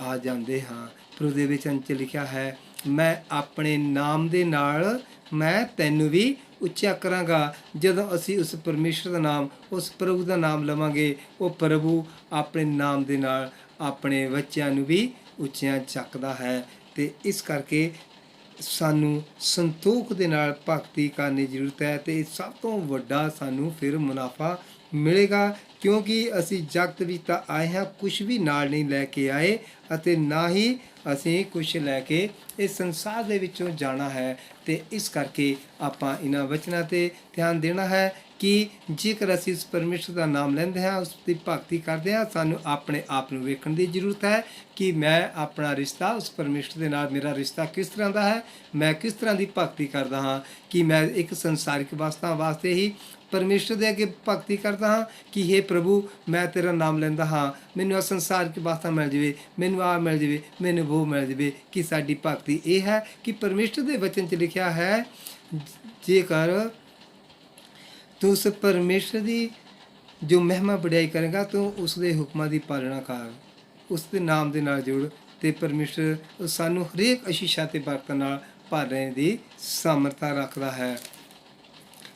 ਆ ਜਾਂਦੇ ਹਾਂ। ਪਰ ਉਹਦੇ ਵਿੱਚ ਅੰਚ ਲਿਖਿਆ ਹੈ, ਮੈਂ ਆਪਣੇ ਨਾਮ ਦੇ ਨਾਲ ਮੈਂ ਤੈਨੂੰ ਵੀ ਉੱਚਾ ਕਰਾਂਗਾ। ਜਦੋਂ ਅਸੀਂ ਉਸ ਪਰਮੇਸ਼ਰ ਦਾ ਨਾਮ, ਉਸ ਪ੍ਰਭੂ ਦਾ ਨਾਮ ਲਵਾਂਗੇ, ਉਹ ਪ੍ਰਭੂ ਆਪਣੇ ਨਾਮ ਦੇ ਨਾਲ ਆਪਣੇ ਬੱਚਿਆਂ ਨੂੰ ਵੀ ਉੱਚਿਆਂ ਚੱਕਦਾ ਹੈ। ਅਤੇ ਇਸ ਕਰਕੇ ਸਾਨੂੰ ਸੰਤੋਖ ਦੇ ਨਾਲ ਭਗਤੀ ਕਰਨ ਦੀ ਜ਼ਰੂਰਤ ਹੈ, ਅਤੇ ਸਭ ਤੋਂ ਵੱਡਾ ਸਾਨੂੰ ਫਿਰ ਮੁਨਾਫਾ ਮਿਲੇਗਾ, ਕਿਉਂਕਿ ਅਸੀਂ ਜਗਤ ਵਿੱਚ ਤਾਂ ਆਏ ਹਾਂ, ਕੁਛ ਵੀ ਨਾਲ ਨਹੀਂ ਲੈ ਕੇ ਆਏ, ਅਤੇ ਨਾ ਹੀ ਅਸੀਂ ਕੁਛ ਲੈ ਕੇ ਇਸ ਸੰਸਾਰ ਦੇ ਵਿੱਚੋਂ ਜਾਣਾ ਹੈ। ਅਤੇ ਇਸ ਕਰਕੇ ਆਪਾਂ ਇਹਨਾਂ ਵਚਨਾਂ 'ਤੇ ਧਿਆਨ ਦੇਣਾ ਹੈ ਕਿ ਜੇਕਰ ਅਸੀਂ ਉਸ ਪਰਮੇਸ਼ਰ ਦਾ ਨਾਮ ਲੈਂਦੇ ਹਾਂ, ਉਸ ਦੀ ਭਗਤੀ ਕਰਦੇ ਹਾਂ, ਸਾਨੂੰ ਆਪਣੇ ਆਪ ਨੂੰ ਵੇਖਣ ਦੀ ਜ਼ਰੂਰਤ ਹੈ ਕਿ ਮੈਂ ਆਪਣਾ ਰਿਸ਼ਤਾ ਉਸ ਪਰਮੇਸ਼ਰ ਦੇ ਨਾਲ, ਮੇਰਾ ਰਿਸ਼ਤਾ ਕਿਸ ਤਰ੍ਹਾਂ ਦਾ ਹੈ, ਮੈਂ ਕਿਸ ਤਰ੍ਹਾਂ ਦੀ ਭਗਤੀ ਕਰਦਾ ਹਾਂ। ਕਿ ਮੈਂ ਇੱਕ ਸੰਸਾਰਿਕ ਵਸਤਾਂ ਵਾਸਤੇ ਹੀ ਪਰਮੇਸ਼ਰ ਦੇ ਅੱਗੇ ਭਗਤੀ ਕਰਦਾ ਹਾਂ ਕਿ ਹੇ ਪ੍ਰਭੂ, ਮੈਂ ਤੇਰਾ ਨਾਮ ਲੈਂਦਾ ਹਾਂ, ਮੈਨੂੰ ਆ ਸੰਸਾਰਿਕ ਵਸਤਾਂ ਮਿਲ ਜਾਵੇ, ਮੈਨੂੰ ਆ ਮਿਲ ਜਾਵੇ, ਮੈਨੂੰ ਉਹ ਮਿਲ ਜਾਵੇ। ਕਿ ਸਾਡੀ ਭਗਤੀ ਇਹ ਹੈ ਕਿ ਪਰਮੇਸ਼ਰ ਦੇ ਵਚਨ 'ਚ ਲਿਖਿਆ ਹੈ, ਜੇਕਰ ਤੂੰ ਉਸ ਪਰਮੇਸ਼ਰ ਦੀ ਜੋ ਮਹਿਮਾ ਵਡਿਆਈ ਕਰੇਗਾ, ਤੂੰ ਉਸ ਦੇ ਹੁਕਮਾਂ ਦੀ ਪਾਲਣਾ ਕਰ, ਉਸ ਦੇ ਨਾਮ ਦੇ ਨਾਲ ਜੁੜ, ਅਤੇ ਪਰਮੇਸ਼ਰ ਸਾਨੂੰ ਹਰੇਕ ਅਸ਼ੀਸ਼ਾਂ ਅਤੇ ਬਰਕਤਾਂ ਨਾਲ ਭਰਨ ਦੀ ਸਮਰੱਥਾ ਰੱਖਦਾ ਹੈ।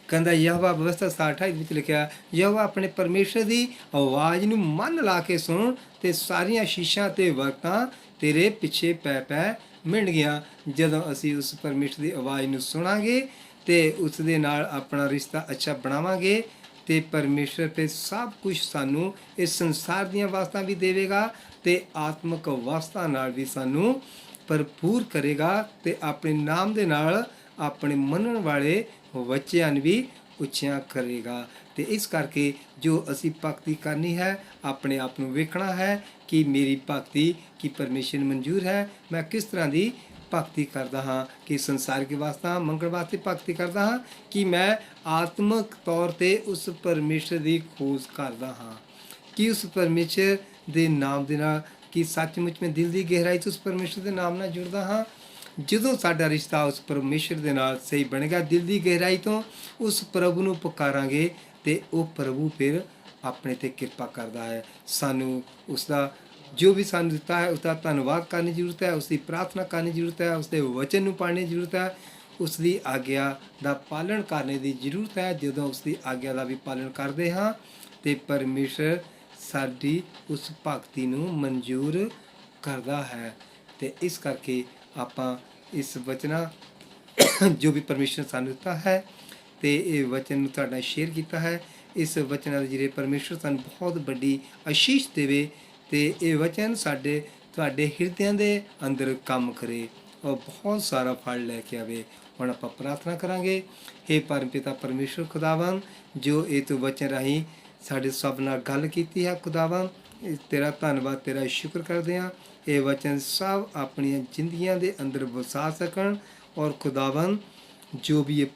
ਕਹਿੰਦਾ ਯਹੋਵਾ ਵਿਵਸਥਾ 67 ਵਿੱਚ ਲਿਖਿਆ, ਯਹੋਵਾ ਆਪਣੇ ਪਰਮੇਸ਼ਰ ਦੀ ਆਵਾਜ਼ ਨੂੰ ਮਨ ਲਾ ਕੇ ਸੁਣ, ਅਤੇ ਸਾਰੀਆਂ ਅਸ਼ੀਸ਼ਾਂ ਅਤੇ ਬਰਕਤਾਂ ਤੇਰੇ ਪਿੱਛੇ ਪੈ ਪੈ ਮਿਲਣਗੀਆਂ। ਜਦੋਂ ਅਸੀਂ ਉਸ ਪਰਮੇਸ਼ਰ ਦੀ ਆਵਾਜ਼ ਨੂੰ ਸੁਣਾਂਗੇ ਅਤੇ ਉਸ ਦੇ ਨਾਲ ਆਪਣਾ ਰਿਸ਼ਤਾ ਅੱਛਾ ਬਣਾਵਾਂਗੇ, ਅਤੇ ਪਰਮੇਸ਼ਰ ਤੇ ਸਭ ਕੁਝ ਸਾਨੂੰ ਇਸ ਸੰਸਾਰ ਦੀਆਂ ਵਸਤਾਂ ਵੀ ਦੇਵੇਗਾ, ਅਤੇ ਆਤਮਿਕ ਵਸਤਾਂ ਨਾਲ ਵੀ ਸਾਨੂੰ ਭਰਪੂਰ ਕਰੇਗਾ, ਅਤੇ ਆਪਣੇ ਨਾਮ ਦੇ ਨਾਲ ਆਪਣੇ ਮੰਨਣ ਵਾਲੇ ਬੱਚਿਆਂ ਨੂੰ ਵੀ ਉੱਚਿਆਂ ਕਰੇਗਾ। ਅਤੇ ਇਸ ਕਰਕੇ ਜੋ ਅਸੀਂ ਭਗਤੀ ਕਰਨੀ ਹੈ, ਆਪਣੇ ਆਪ ਨੂੰ ਵੇਖਣਾ ਹੈ ਕਿ ਮੇਰੀ ਭਗਤੀ ਕੀ ਪਰਮੇਸ਼ਰ ਨੂੰ ਮਨਜ਼ੂਰ ਹੈ, ਮੈਂ ਕਿਸ ਤਰ੍ਹਾਂ ਦੀ ਭਗਤੀ ਕਰਦਾ ਹਾਂ, ਕਿ ਸੰਸਾਰਿਕ ਵਸਤਾਂ ਮੰਗਣ ਵਾਸਤੇ ਭਗਤੀ ਕਰਦਾ ਹਾਂ, ਕਿ ਮੈਂ ਆਤਮਿਕ ਤੌਰ 'ਤੇ ਉਸ ਪਰਮੇਸ਼ਰ ਦੀ ਖੋਜ ਕਰਦਾ ਹਾਂ, ਕਿ ਉਸ ਪਰਮੇਸ਼ਰ ਦੇ ਨਾਮ ਦੇ ਨਾਲ, ਕਿ ਸੱਚਮੁੱਚ ਮੈਂ ਦਿਲ ਦੀ ਗਹਿਰਾਈ 'ਚ ਉਸ ਪਰਮੇਸ਼ਰ ਦੇ ਨਾਮ ਨਾਲ ਜੁੜਦਾ ਹਾਂ। ਜਦੋਂ ਸਾਡਾ ਰਿਸ਼ਤਾ ਉਸ ਪਰਮੇਸ਼ਰ ਦੇ ਨਾਲ ਸਹੀ ਬਣੇਗਾ, ਦਿਲ ਦੀ ਗਹਿਰਾਈ ਤੋਂ ਉਸ ਪ੍ਰਭੂ ਨੂੰ ਪੁਕਾਰਾਂਗੇ, ਅਤੇ ਉਹ ਪ੍ਰਭੂ ਫਿਰ ਆਪਣੇ 'ਤੇ ਕਿਰਪਾ ਕਰਦਾ ਹੈ। ਸਾਨੂੰ ਉਸ ਦਾ ਜੋ ਵੀ ਸਾਨੂੰ ਦਿੱਤਾ ਹੈ, ਉਸ ਦਾ ਧੰਨਵਾਦ ਕਰਨ ਦੀ ਜ਼ਰੂਰਤ ਹੈ, ਉਸ ਦੀ ਪ੍ਰਾਰਥਨਾ ਕਰਨ ਦੀ ਜ਼ਰੂਰਤ ਹੈ, ਉਸ ਦੇ ਵਚਨ ਨੂੰ ਪੜ੍ਹਨ ਦੀ ਜ਼ਰੂਰਤ ਹੈ, ਉਸ ਦੀ ਆਗਿਆ ਦਾ ਪਾਲਣ ਕਰਨ ਦੀ ਜ਼ਰੂਰਤ ਹੈ। ਜਦੋਂ ਉਸ ਦੀ ਆਗਿਆ ਦਾ ਵੀ ਪਾਲਣ ਕਰਦੇ ਹਾਂ, ਅਤੇ ਪਰਮੇਸ਼ਰ ਸਾਡੀ ਉਸ ਭਗਤੀ ਨੂੰ ਮਨਜ਼ੂਰ ਕਰਦਾ ਹੈ। ਅਤੇ ਇਸ ਕਰਕੇ ਆਪਾਂ ਇਸ ਵਚਨਾਂ ਜੋ ਵੀ ਪਰਮੇਸ਼ਰ ਸਾਨੂੰ ਦਿੱਤਾ ਹੈ, ਅਤੇ ਇਹ ਵਚਨ ਨੂੰ ਤੁਹਾਡੇ ਨਾਲ ਸ਼ੇਅਰ ਕੀਤਾ ਹੈ। ਇਸ ਵਚਨਾਂ ਦੇ ਜਿਹੜੇ ਪਰਮੇਸ਼ਰ ਸਾਨੂੰ ਬਹੁਤ ਵੱਡੀ ਆਸ਼ੀਸ਼ ਦੇਵੇ, ਅਤੇ ਇਹ ਵਚਨ ਤੁਹਾਡੇ ਹਿਰਦਿਆਂ ਦੇ ਅੰਦਰ ਕੰਮ ਕਰੇ, ਔਰ ਬਹੁਤ ਸਾਰਾ ਫਲ ਲੈ ਕੇ ਆਵੇ। ਹੁਣ ਆਪਾਂ ਪ੍ਰਾਰਥਨਾ ਕਰਾਂਗੇ। ਹੇ ਪਰਮ ਪਿਤਾ ਪਰਮੇਸ਼ਰ ਖੁਦਾਵੰ, ਜੋ ਇਹ ਤੂੰ ਵਚਨ ਰਾਹੀਂ ਸਾਡੇ ਸਭ ਨਾਲ ਗੱਲ ਕੀਤੀ ਹੈ, ਖੁਦਾਵੰ ਤੇਰਾ ਧੰਨਵਾਦ, ਤੇਰਾ ਸ਼ੁਕਰ ਕਰਦੇ ਹਾਂ। ਇਹ ਵਚਨ ਸਭ ਆਪਣੀਆਂ ਜ਼ਿੰਦਗੀਆਂ ਦੇ ਅੰਦਰ ਵਸਾ ਸਕਣ, ਔਰ ਖੁਦਾਵੰ ਜੋ ਵੀ ਇਹ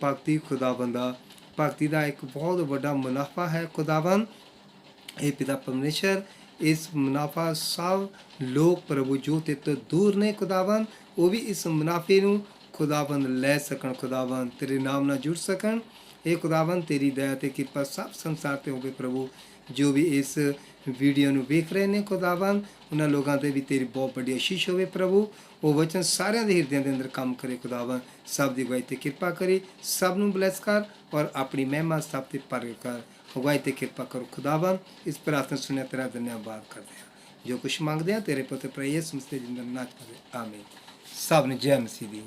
ਭਗਤੀ ਦਾ ਇੱਕ ਬਹੁਤ ਵੱਡਾ ਮੁਨਾਫਾ ਹੈ ਖੁਦਾਵੰ। ਇਹ ਪਿਤਾ ਪਰਮੇਸ਼ਰ, ਇਸ ਮੁਨਾਫਾ ਸਭ ਲੋਕ ਪ੍ਰਭੂ ਜੋ ਤੇ ਤੋਂ ਦੂਰ ਨੇ ਖੁਦਾਵੰ, ਉਹ ਵੀ ਇਸ ਮੁਨਾਫੇ ਨੂੰ ਖੁਦਾਵੰਦ ਲੈ ਸਕਣ, ਖੁਦਾਵੰਦ ਤੇਰੇ ਨਾਮ ਨਾਲ ਜੁੜ ਸਕਣ। ਇਹ ਖੁਦਾਵੰਦ ਤੇਰੀ ਦਇਆ ਤੇ ਕਿਰਪਾ ਸਭ ਸੰਸਾਰ 'ਤੇ ਹੋਵੇ ਪ੍ਰਭੂ। ਜੋ ਵੀ ਇਸ ਵੀਡੀਓ ਨੂੰ ਵੇਖ ਰਹੇ ਨੇ ਖੁਦਾਵੰਦ, ਉਹਨਾਂ ਲੋਕਾਂ 'ਤੇ ਵੀ ਤੇਰੀ ਬਹੁਤ ਵੱਡੀ ਆਸ਼ੀਸ਼ ਹੋਵੇ ਪ੍ਰਭੂ। ਉਹ ਵਚਨ ਸਾਰਿਆਂ ਦੇ ਹਿਰਦਿਆਂ ਦੇ ਅੰਦਰ ਕੰਮ ਕਰੇ ਖੁਦਾਵੰਦ, ਸਭ ਦੀ ਅਗਵਾਈ 'ਤੇ ਕਿਰਪਾ ਕਰੀ, ਸਭ ਨੂੰ ਬਲੈਸ ਕਰ, ਔਰ ਆਪਣੀ ਮਹਿਮਾ ਸਭ 'ਤੇ ਪ੍ਰਗਟ ਕਰ। ਅਗਵਾਈ 'ਤੇ ਕਿਰਪਾ ਕਰੋ ਖੁਦਾਵੰਦ। ਇਸ ਪ੍ਰਾਰਥਨਾ ਸੁਣਿਆ ਤੇਰਾ ਧੰਨਵਾਦ ਕਰਦੇ ਹਾਂ। ਜੋ ਕੁਛ ਮੰਗਦੇ ਹਾਂ ਤੇਰੇ ਪੁੱਤਰ ਪ੍ਰਭੂ ਯਿਸੂ ਮਸੀਹ ਦੇ ਨਾਮ ਨਾਲ, ਆਮੀਨ। ਸਭ ਨੂੰ ਜੈ ਮਸੀਹ ਦੀ।